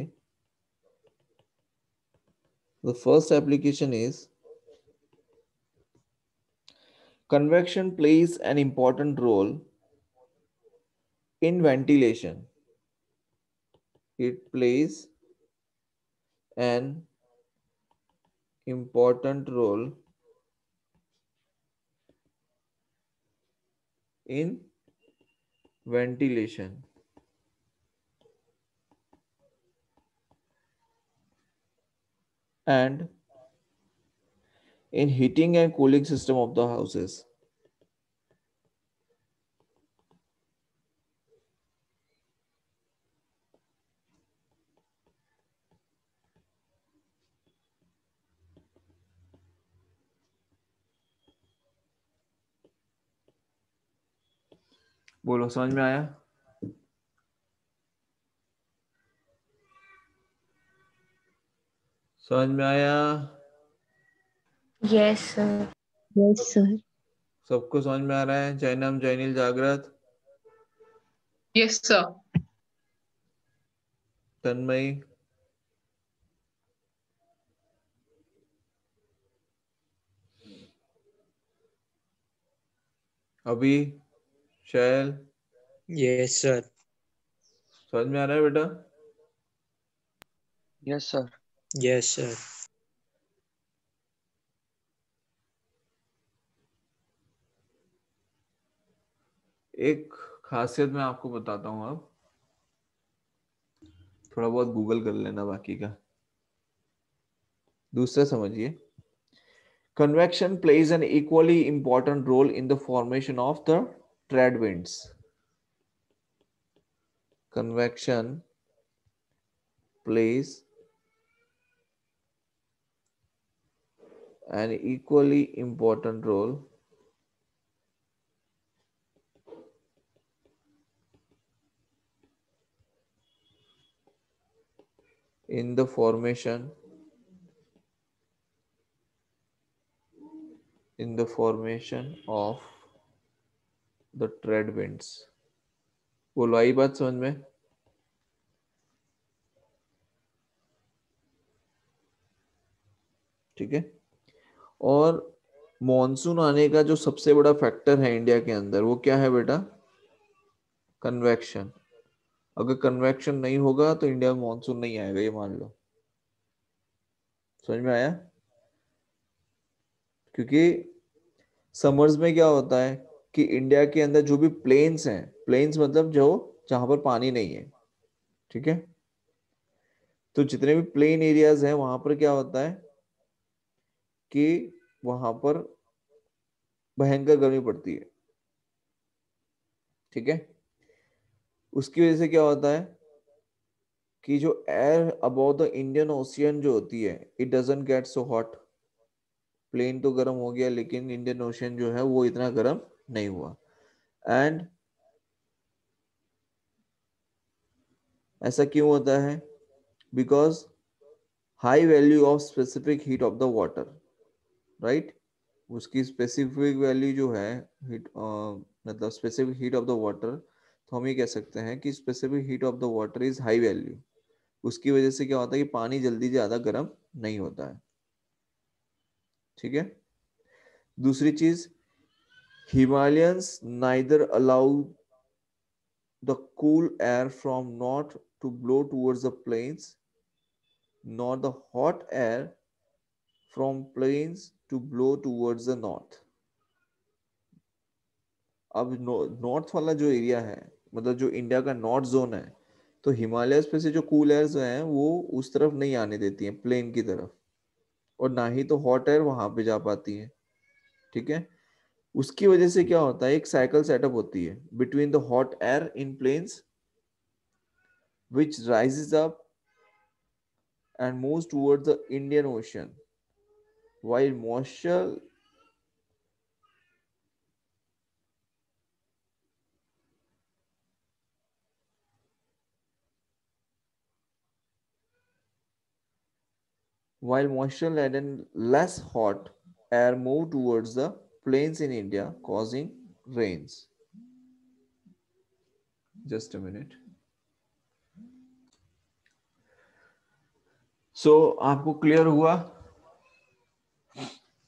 the first application is convection plays an important role in ventilation। it plays an important role in ventilation and in heating and cooling system of the houses। बोलो, समझ में आया? समझ में आया? Yes, sir. Yes, sir. सबको समझ में आ रहा है? जैनम, जैनिल, जागृत, Yes, sir. तन्मयी, अभी, शैल, Yes, sir. समझ में आ रहा है बेटा? Yes, sir. Yes, sir. एक खासियत मैं आपको बताता हूँ, अब थोड़ा बहुत गूगल कर लेना बाकी का। दूसरा समझिए, convection plays an equally important role in the formation of the trade winds. Convection plays an equally important role in the formation of the trade winds. बोलो, आई बात समझ में? ठीक है। और मॉनसून आने का जो सबसे बड़ा फैक्टर है इंडिया के अंदर, वो क्या है बेटा? कन्वेक्शन। अगर कन्वेक्शन नहीं होगा तो इंडिया में मॉनसून नहीं आएगा, ये मान लो। समझ में आया? क्योंकि समर्स में क्या होता है कि इंडिया के अंदर जो भी प्लेन्स हैं, प्लेन्स मतलब जो जहां पर पानी नहीं है, ठीक है, तो जितने भी प्लेन एरियाज हैं वहां पर क्या होता है कि वहां पर भयंकर गर्मी पड़ती है, ठीक है। उसकी वजह से क्या होता है कि जो air about the Indian Ocean जो होती है, it doesn't get so hot. Plain तो गर्म हो गया लेकिन इंडियन ओशियन जो है वो इतना गर्म नहीं हुआ। एंड ऐसा क्यों होता है? Because high value of specific heat of the water, right. उसकी स्पेसिफिक वैल्यू जो है हीट, मतलब specific heat of the water, तो हम ये कह सकते हैं कि specific heat of the water is high value. उसकी वजह से क्या होता है कि पानी जल्दी ज्यादा गर्म नहीं होता है, ठीक है। दूसरी चीज, Himalayans neither allow the cool air from north to blow towards the plains nor the hot air from plains to blow towards the north. अब नॉर्थ वाला जो एरिया है, मतलब जो इंडिया का नॉर्थ जोन है, तो हिमालय पे से जो कूल एयर्स हैं वो उस तरफ नहीं आने देती हैं, प्लेन की तरफ, और ना ही तो हॉट एयर वहां पे जा पाती है, ठीक है। उसकी वजह से क्या होता है, एक साइकिल सेटअप होती है between the hot air in plains which rises up and moves towards the Indian Ocean, while moisture laden less hot air move towards the plains in India, causing rains. Just a minute. So आपको क्लियर हुआ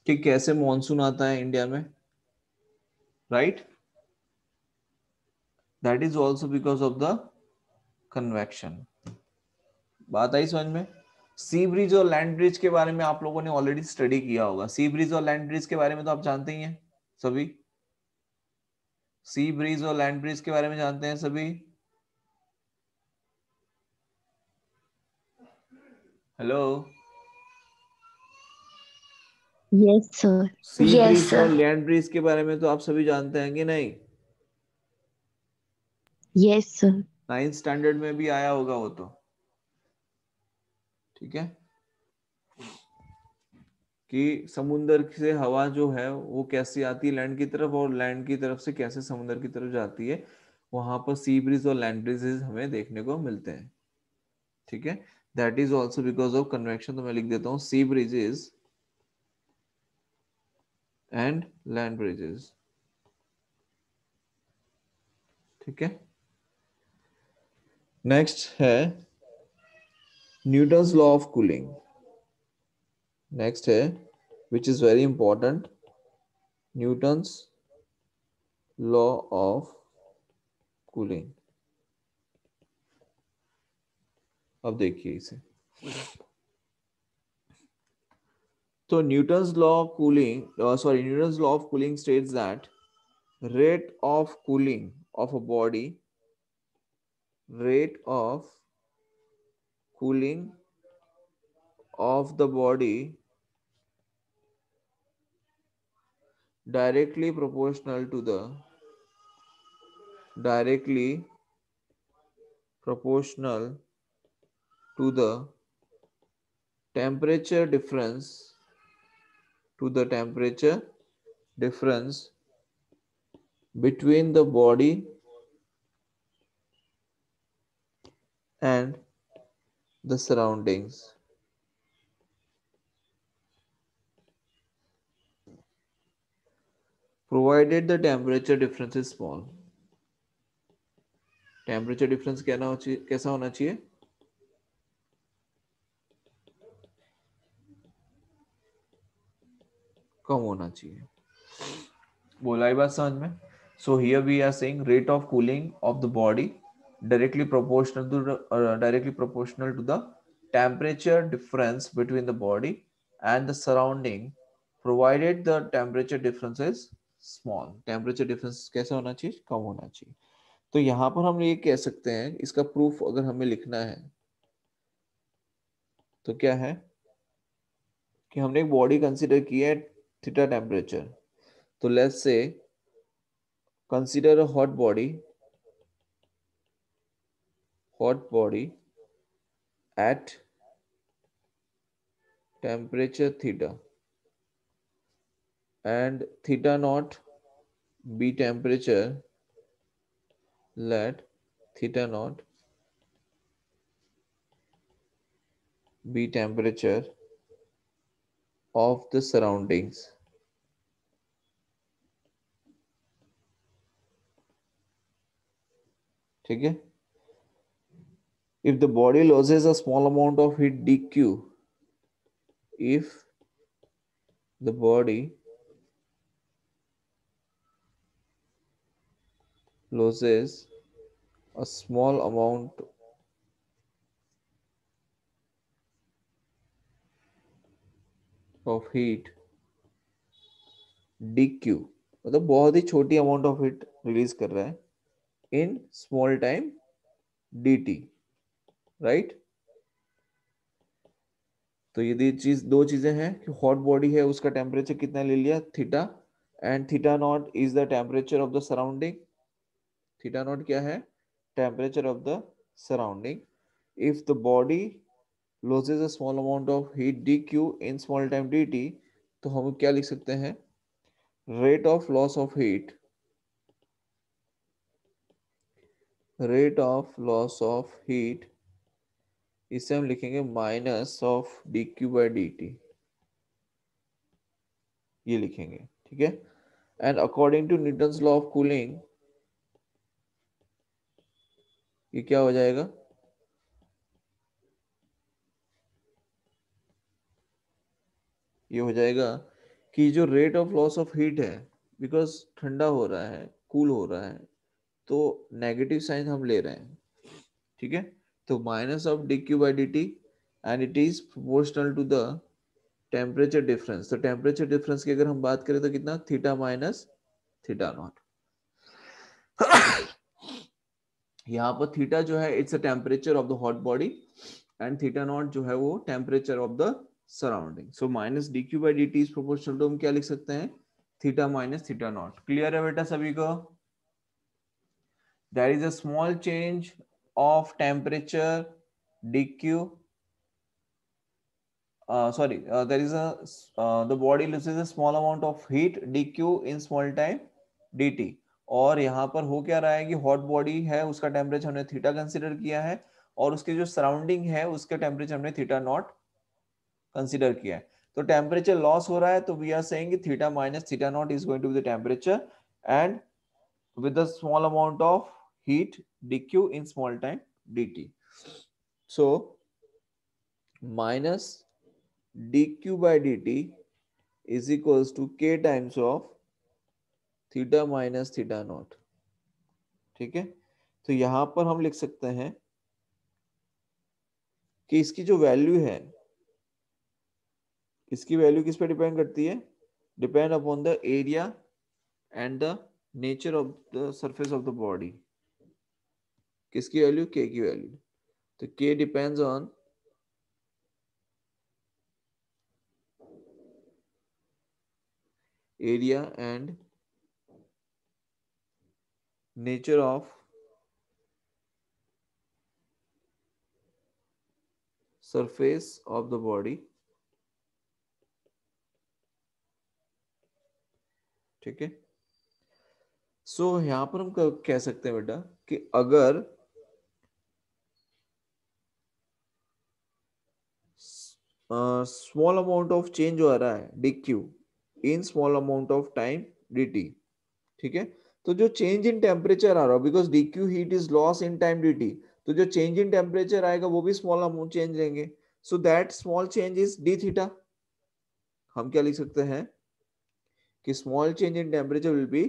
कि कैसे मॉनसून आता है इंडिया में, right? That is also because of the convection. बात आई समझ में? सी ब्रिज और लैंड ब्रिज के बारे में आप लोगों ने ऑलरेडी स्टडी किया होगा। सी ब्रिज और लैंड ब्रिज के बारे में तो आप जानते ही हैं सभी। सी ब्रिज और लैंड ब्रिज के बारे में जानते हैं सभी? Hello, Yes, sir. सी Yes, ब्रिज और sir. लैंड ब्रिज के बारे में तो आप सभी जानते हैं कि नहीं? Yes, sir. 9th स्टैंडर्ड में भी आया होगा वो तो, ठीक है। कि समुद्र से हवा जो है वो कैसे आती है लैंड की तरफ, और लैंड की तरफ से कैसे समुद्र की तरफ जाती है, वहां पर सी ब्रिज और लैंड ब्रिजेस हमें देखने को मिलते हैं, ठीक है। That is also because of convection. तो मैं लिख देता हूँ sea breezes and land breezes. ठीक है, नेक्स्ट है Newton's law of cooling. Next है which is very important, Newton's law of cooling. अब देखिए इसे, तो Newton's law cooling Newton's law of cooling states that rate of cooling of a body, rate of cooling of the body directly proportional to the temperature difference between the body and the surroundings. Provided the temperature difference is small. Temperature difference कैसा होना चाहिए? कम होना चाहिए। बोला ही बात समझ में? So here we are saying rate of cooling of the body directly proportional to the temperature difference between the body and the surrounding, provided the temperature difference is small. Temperature difference कैसा होना चाहिए? कम होना चाहिए। तो यहाँ पर हम ये कह सकते हैं, इसका प्रूफ अगर हमें लिखना है तो क्या है कि हमने एक बॉडी कंसीडर की है थीटा टेम्परेचर। तो let's say consider a hot body at temperature theta, and theta naught be temperature, let theta naught be temperature of the surroundings. ठीक है, if the body loses a small amount of heat dq, if the body loses a small amount of heat dq, मतलब बहुत ही छोटी अमाउंट ऑफ हीट रिलीज कर रहा है इन स्मॉल टाइम dt, राइट। तो ये दो चीजें हैं कि हॉट बॉडी है उसका टेम्परेचर कितना ले लिया theta, and theta not is the temperature of the surrounding. Theta not क्या है? Temperature of the surrounding. If the body losses a small amount of heat dq in small time dt, तो हम क्या लिख सकते हैं? Rate of loss of heat, rate of loss of heat, इसे हम लिखेंगे minus of dq by dt, ये लिखेंगे। ठीक है, and according to Newton's law of cooling ये क्या हो जाएगा? ये हो जाएगा कि जो rate of loss of heat है, बिकॉज ठंडा हो रहा है, कूल हो रहा है, तो नेगेटिव साइन हम ले रहे हैं। ठीक है, तो minus of dq by dt and it is proportional to the temperature difference. तो टेम्परेचर डिफरेंस की अगर हम बात करें तो कितना? Theta minus theta not. यहाँ पर थीटा जो है it's a temperature of the hot body and theta not जो है वो temperature of the surrounding. So minus dq by dt is proportional to, हम क्या लिख सकते हैं? Theta minus theta not. Clear है बेटा सभी को? There is a small change of temperature dq, there is the body loses a small amount of heat dq in small time dt, और यहाँ पर हो क्या रहा है कि हॉट बॉडी है उसका टेम्परेचर हमने थीटा कंसीडर किया है, और उसके जो सराउंडिंग है उसके टेम्परेचर हमने थीटा नॉट कंसीडर किया है। तो टेम्परेचर लॉस हो रहा है, तो we are saying theta minus theta not is going to be the temperature and with a small amount of heat dq in small time dt. So minus dq by dt is equals to k times of theta minus theta naught. ठीक है, तो यहां पर हम लिख सकते हैं कि इसकी जो वैल्यू है, इसकी वैल्यू किस पे डिपेंड करती है? Depend upon the area and the nature of the surface of the body. किसकी वैल्यू? के की वैल्यू। तो के depends on area and nature of surface of the body। ठीक है, सो यहां पर हम कह सकते हैं बेटा कि अगर स्मॉल अमाउंट ऑफ चेंज हो रहा है dq in small amount of time dt, ठीक है, तो जो चेंज इन टेम्परेचर आ रहा है, because dq heat is loss in time dt, तो जो चेंज इन टेम्परेचर आएगा वो भी स्मॉल अमाउंट चेंज लेंगे, so that small change is d theta. हम क्या लिख सकते हैं कि small change in temperature will be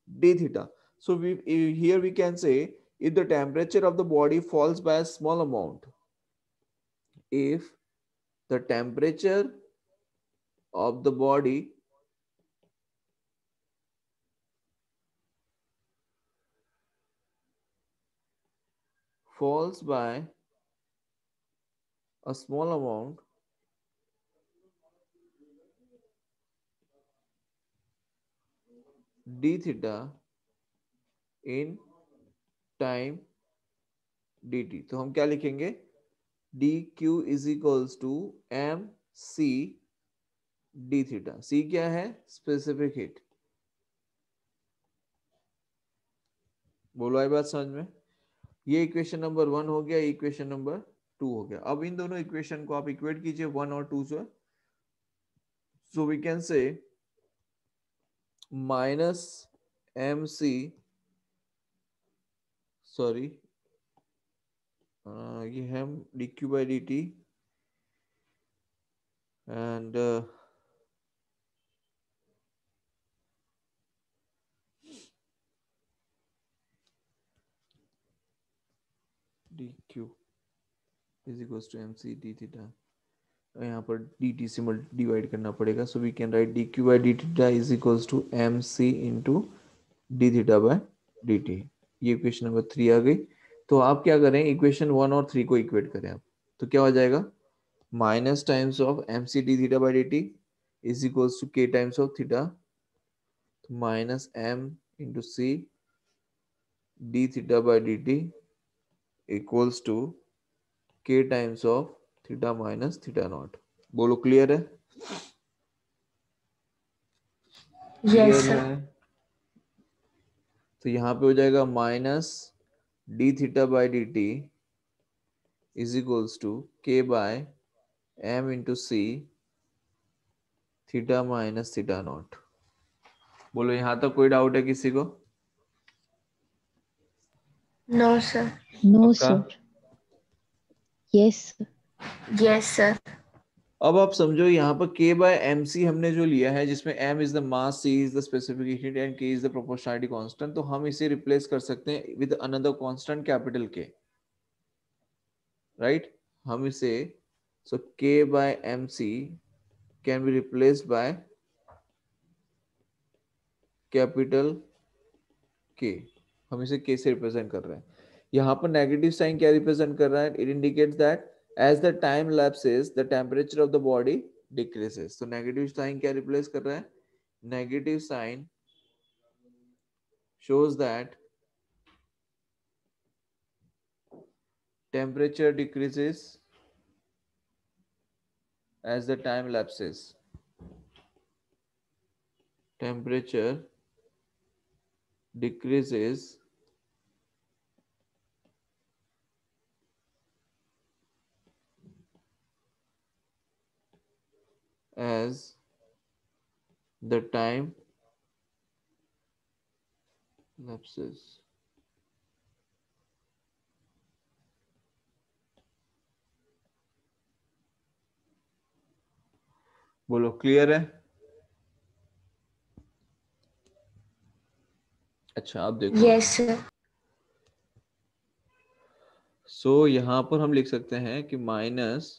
d theta. So here we can say if the temperature of the body falls by a small amount, if the temperature of the body falls by a small amount, d theta in time dt, तो हम क्या लिखेंगे? dq is equals to mc d theta। c क्या है? Specific heat. बोलो आई बात समझ में? ये इक्वेशन नंबर 1 हो गया, इक्वेशन नंबर 2 हो गया। अब इन दोनों इक्वेशन को आप इक्वेट कीजिए 1 और 2 से। So we can say minus mc, sorry ये है dq by dt and dq is equals to mc d theta, यहाँ पर dt से डिवाइड करना पड़ेगा, so we can write dq by d theta is equals to mc into d theta by dt। ये इक्वेशन नंबर 3 आ गई। तो आप क्या करें, इक्वेशन 1 और 3 को इक्वेट करें आप, तो क्या हो जाएगा? Minus times of mc d theta by dt is equals to k times of theta, minus m into c d theta by dt equals to k times of theta minus theta naught. बोलो क्लियर है? Yes, clear sir. है? तो यहाँ पे हो जाएगा minus D theta by D T is equals to K by M into C theta minus theta naught. बोलो यहाँ तक कोई डाउट है किसी को? No, sir. No, पक्का? sir. Yes, sir. Yes, sir. अब आप समझो यहाँ पर k बाय एम सी हमने जो लिया है, जिसमें m is the mass, c is the specific heat and k is the proportionality constant, तो हम इसे रिप्लेस कर सकते हैं with another constant capital K, right? हम इसे so k by m c can be replaced by capital K। हम इसे K से रिप्रेजेंट कर रहे हैं। यहाँ पर नेगेटिव साइन क्या रिप्रेजेंट कर रहा है? It indicates that as the time lapses the temperature of the body decreases. तो नेगेटिव साइन क्या रिप्लेस कर रहा है? Negative sign shows that temperature decreases as the time lapses। temperature decreases as the time lapses. बोलो क्लियर है? अच्छा आप देखो, Yes, sir. सो यहां पर हम लिख सकते हैं कि minus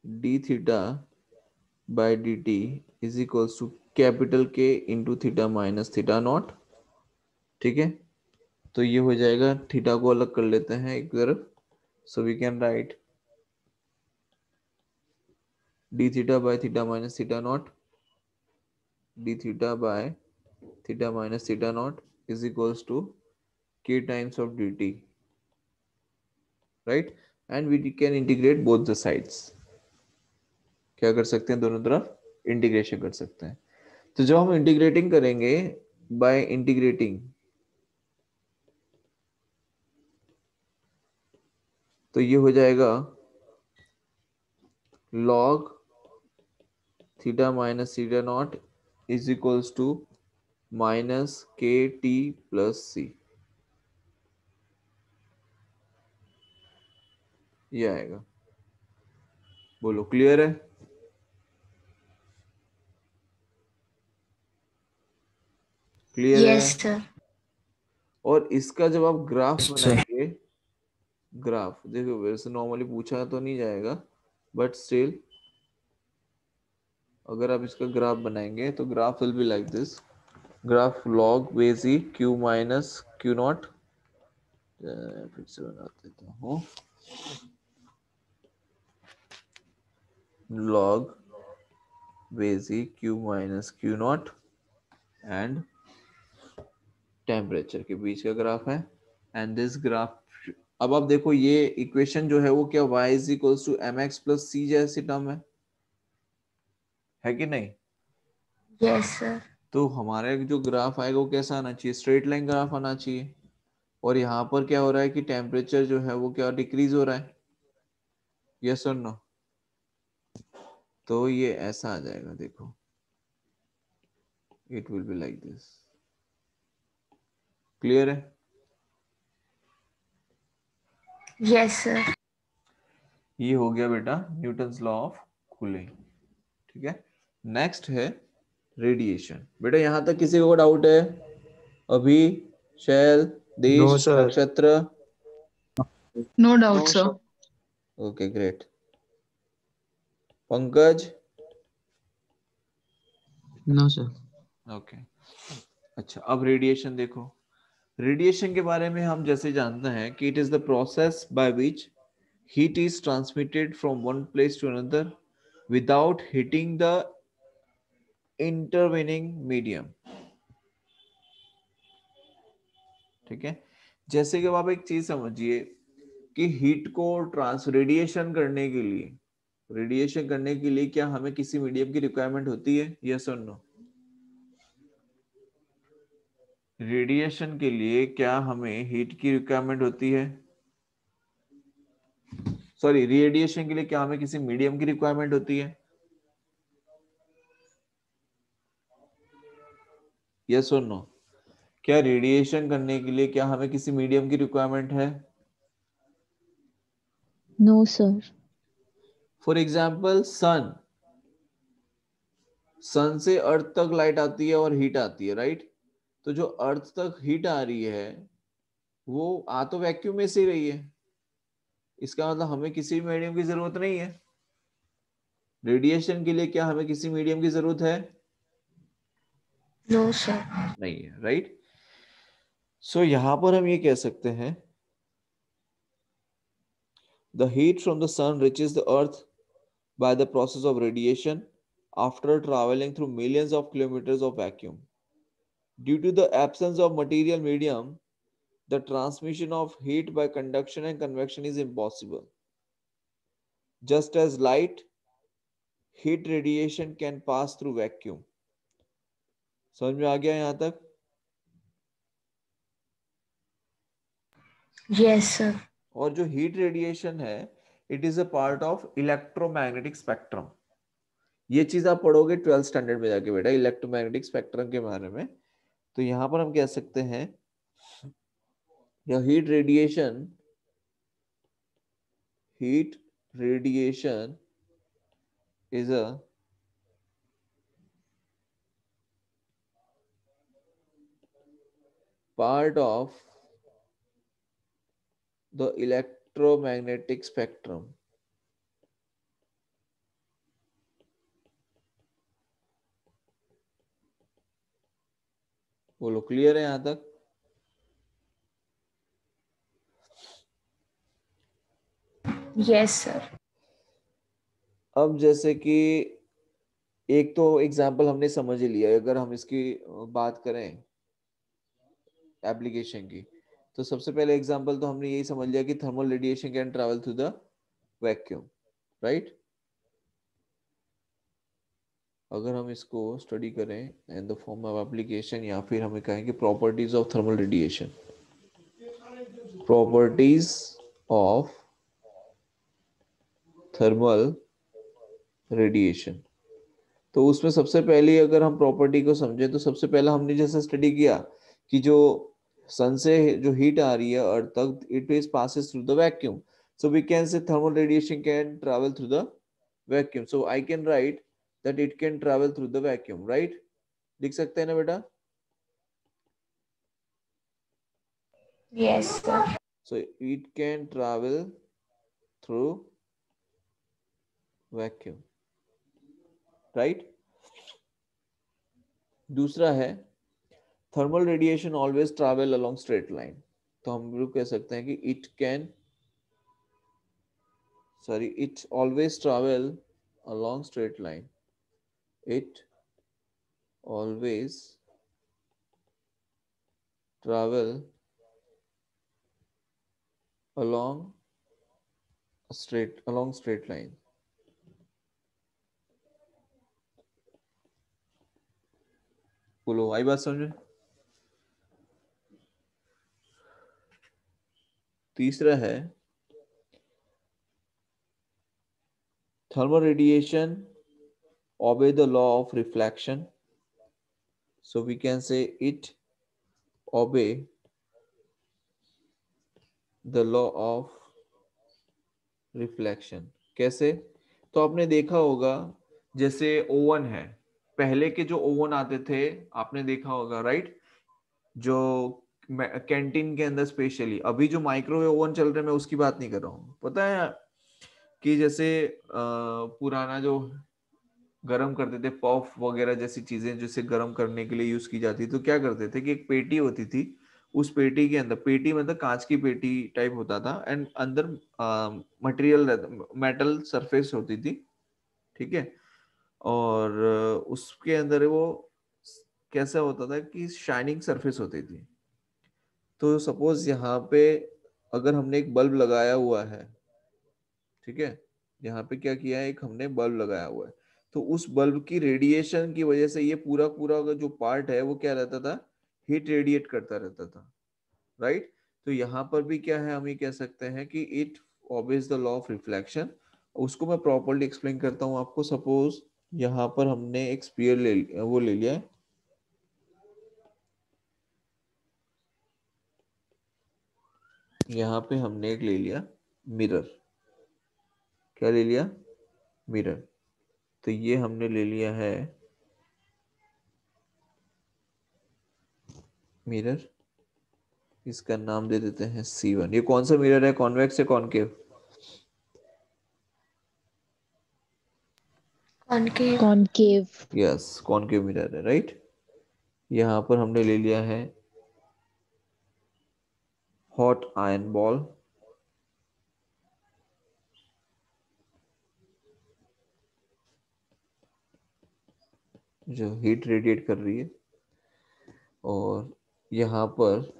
D theta by D T is equals to capital K into theta minus theta naught. ठीक है, तो ये हो जाएगा, थीटा को अलग कर लेते हैं एक तरफ, so we can write d theta by theta minus theta not, d theta by theta minus theta not is equals to k times of dt, right? And we can integrate both the sides. क्या कर सकते हैं, दोनों तरफ इंटीग्रेशन कर सकते हैं। तो जब हम इंटीग्रेटिंग करेंगे बाय इंटीग्रेटिंग, तो ये हो जाएगा log theta minus theta not is equals to minus k t plus c, ये आएगा। बोलो क्लियर है? क्लियर Yes, है? sir. और इसका जब आप ग्राफ Yes, sir. बनाएंगे, ग्राफ देखो, वैसे नॉर्मली पूछा तो नहीं जाएगा, बट स्टिल अगर आप इसका ग्राफ बनाएंगे तो graph will be like this, graph log base E Q minus Q not, फिर से बना देता हूँ, log base E Q minus Q not and temperature के बीच का ग्राफ है। एंड दिस ग्राफ, अब आप देखो ये इक्वेशन जो है वो क्या y is equals to M X plus C जैसी टर्म है कि नहीं? Yes, sir. तो हमारे जो ग्राफ आएगा वो कैसा आना चाहिए, स्ट्रेट लाइन ग्राफ आना चाहिए। और यहाँ पर क्या हो रहा है कि टेम्परेचर जो है वो क्या डिक्रीज हो रहा है, यस और नो? तो ये ऐसा आ जाएगा, देखो it will be like this. Clear है? Yes, sir. ये हो गया बेटा न्यूटन्स लॉ ऑफ कूलिंग। ठीक है, नेक्स्ट है रेडिएशन। बेटा यहाँ तक किसी को डाउट है? अभी, शैल, No, देश, sir. नक्षत्र? No doubt, No, sir. Okay great. Pankaj? No, sir. Okay अच्छा, अब रेडिएशन देखो। रेडिएशन के बारे में हम जैसे जानते हैं कि it is the process by which heat is transmitted from one place to another without hitting the intervening medium. ठीक है, जैसे कि अब आप एक चीज समझिए कि हीट को रेडिएशन करने के लिए, रेडिएशन करने के लिए क्या हमें किसी मीडियम की रिक्वायरमेंट होती है, यस और नो? रेडिएशन के लिए क्या हमें हीट की रिक्वायरमेंट होती है? सॉरी, रेडिएशन के लिए क्या हमें किसी मीडियम की रिक्वायरमेंट होती है, यस और नो? क्या रेडिएशन करने के लिए क्या हमें किसी मीडियम की रिक्वायरमेंट है? No, sir. For example sun, sun से अर्थ तक लाइट आती है और हीट आती है, राइट? तो जो अर्थ तक हीट आ रही है वो आ तो वैक्यूम में से ही रही है, इसका मतलब हमें किसी मीडियम की जरूरत नहीं है। रेडिएशन के लिए क्या हमें किसी मीडियम की जरूरत है? No, sir. नहीं है, राइट? सो यहां पर हम ये कह सकते हैं the heat from the sun reaches the earth by the process of radiation after traveling through millions of kilometers of vacuum. Due to the absence of material medium, the transmission of heat by conduction and convection is impossible. Just as light, heat radiation can pass through vacuum. समझ में आ गया यहां तक? Yes, sir. और जो हीट रेडिएशन है it is a part of electromagnetic spectrum. ये चीज आप पढ़ोगे 12th स्टैंडर्ड में जाके बेटा, इलेक्ट्रोमैग्नेटिक स्पेक्ट्रम के बारे में। तो यहां पर हम कह सकते हैं heat radiation is a part of the electromagnetic spectrum. बोलो क्लियर है यहां तक? Yes, sir. अब जैसे कि एक तो एग्जाम्पल हमने समझ ही लिया, अगर हम इसकी बात करें एप्लीकेशन की, तो सबसे पहले एग्जाम्पल तो हमने यही समझ लिया कि thermal radiation can travel through the vacuum, right. अगर हम इसको स्टडी करें in the form of application, या फिर हमें कहें कि properties of thermal radiation, properties of thermal radiation, तो उसमें सबसे पहले अगर हम प्रॉपर्टी को समझें तो सबसे पहला हमने जैसे स्टडी किया कि जो सन से जो हीट आ रही है अर्थ तक, it is passes through the vacuum, so we can say thermal radiation can travel through the vacuum, so I can write that it can travel through the vacuum, right. लिख सकते हैं ना बेटा? Yes, sir. So it can travel through vacuum, right? दूसरा है thermal radiation always travel along straight line, तो हम लोग कह सकते हैं कि it always travel along straight line, it always travel along straight line। बोलो आई बात समझ में? तीसरा है thermal radiation obey the law of reflection, so we can say it obey the law of reflection। कैसे? तो आपने देखा होगा जैसे ओवन है, पहले के जो ओवन आते थे आपने देखा होगा, राइट, जो कैंटीन के अंदर स्पेशली, अभी जो माइक्रोवेव ओवन चल रहे हैं मैं उसकी बात नहीं कर रहा हूँ। पता है कि जैसे पुराना जो गरम करते थे, पफ वगैरह जैसी चीजें जिसे गरम करने के लिए यूज की जाती, तो क्या करते थे कि एक पेटी होती थी, उस पेटी के अंदर, पेटी मतलब कांच की पेटी टाइप होता था, एंड अंदर मटेरियल मेटल सरफेस होती थी, ठीक है, और उसके अंदर वो कैसा होता था कि शाइनिंग सरफेस होती थी। तो सपोज यहाँ पे अगर हमने एक बल्ब लगाया हुआ है, ठीक है, यहाँ पे क्या किया है, एक हमने बल्ब लगाया हुआ है, तो उस बल्ब की रेडिएशन की वजह से ये पूरा पूरा जो पार्ट है वो क्या रहता था, हीट रेडिएट करता रहता था, राइट। तो यहाँ पर भी क्या है, हम ये कह सकते हैं कि it obeys the law of reflection. उसको मैं प्रॉपर्ली एक्सप्लेन करता हूँ आपको। सपोज यहाँ पर हमने एक स्फीयर ले लिया है, यहाँ पे हमने एक ले लिया मिरर, क्या ले लिया, मिरर। तो ये हमने ले लिया है मिरर, इसका नाम दे देते हैं C1। ये कौन सा मिरर है, कॉन्वेक्स या concave? Concave. Concave. Yes, concave mirror है, राइट। यहाँ पर हमने ले लिया है हॉट आयरन बॉल, जो हीट रेडिएट कर रही है, और यहाँ पर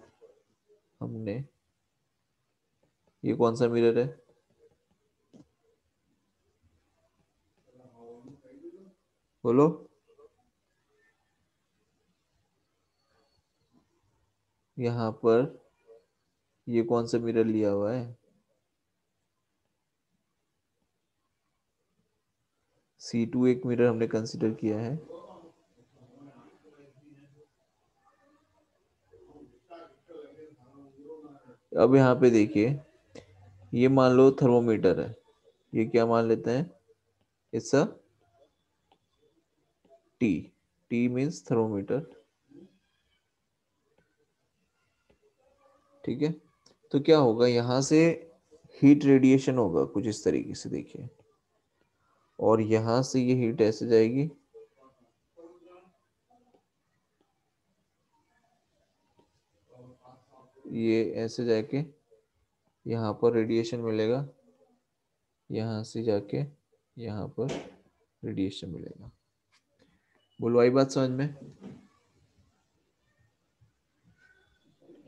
हमने, ये कौन सा मिरर है, बोलो, यहाँ पर ये कौन सा मिरर लिया हुआ है, C2 एक मिरर हमने कंसीडर किया है। अब यहाँ पे देखिए, ये मान लो थर्मोमीटर है, ये क्या मान लेते हैं, it's a T, T means thermometer, ठीक है। तो क्या होगा, यहाँ से हीट रेडिएशन होगा कुछ इस तरीके से, देखिए, और यहाँ से ये हीट ऐसे जाएगी, ये ऐसे जाके यहाँ पर रेडिएशन मिलेगा, यहाँ से जाके यहाँ पर रेडिएशन मिलेगा। बोलो, आई बात समझ में?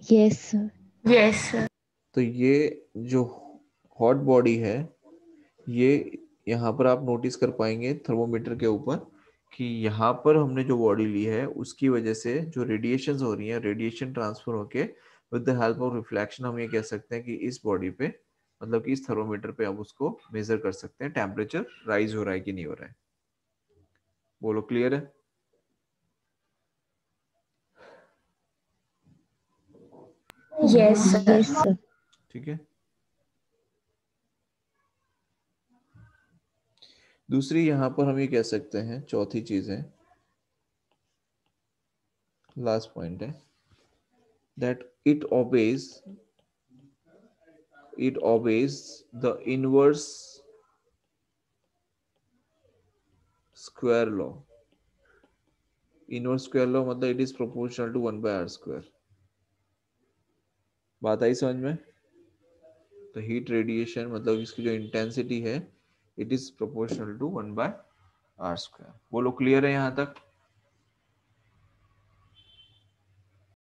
Yes, sir. Yes, sir. तो ये जो हॉट बॉडी है, ये यहाँ पर आप नोटिस कर पाएंगे थर्मोमीटर के ऊपर कि यहाँ पर हमने जो बॉडी ली है उसकी वजह से जो रेडिएशंस हो रही हैं, रेडिएशन ट्रांसफर होके with the help of reflection हम ये कह सकते हैं कि इस बॉडी पे, मतलब कि इस थर्मोमीटर पे हम उसको मेजर कर सकते हैं टेम्परेचर राइज हो रहा है कि नहीं हो रहा है। बोलो, क्लियर है? Yes, sir. Yes, sir. ठीक है। दूसरी यहाँ पर हम ये कह सकते हैं, चौथी चीज है, लास्ट पॉइंट है, that it obeys the inverse square law. Inverse square law मतलब it is proportional to 1 by r square. बात आई समझ में? तो हीट रेडिएशन मतलब इसकी जो इंटेंसिटी है, it is proportional to 1 by r square. बोलो, क्लियर है यहाँ तक?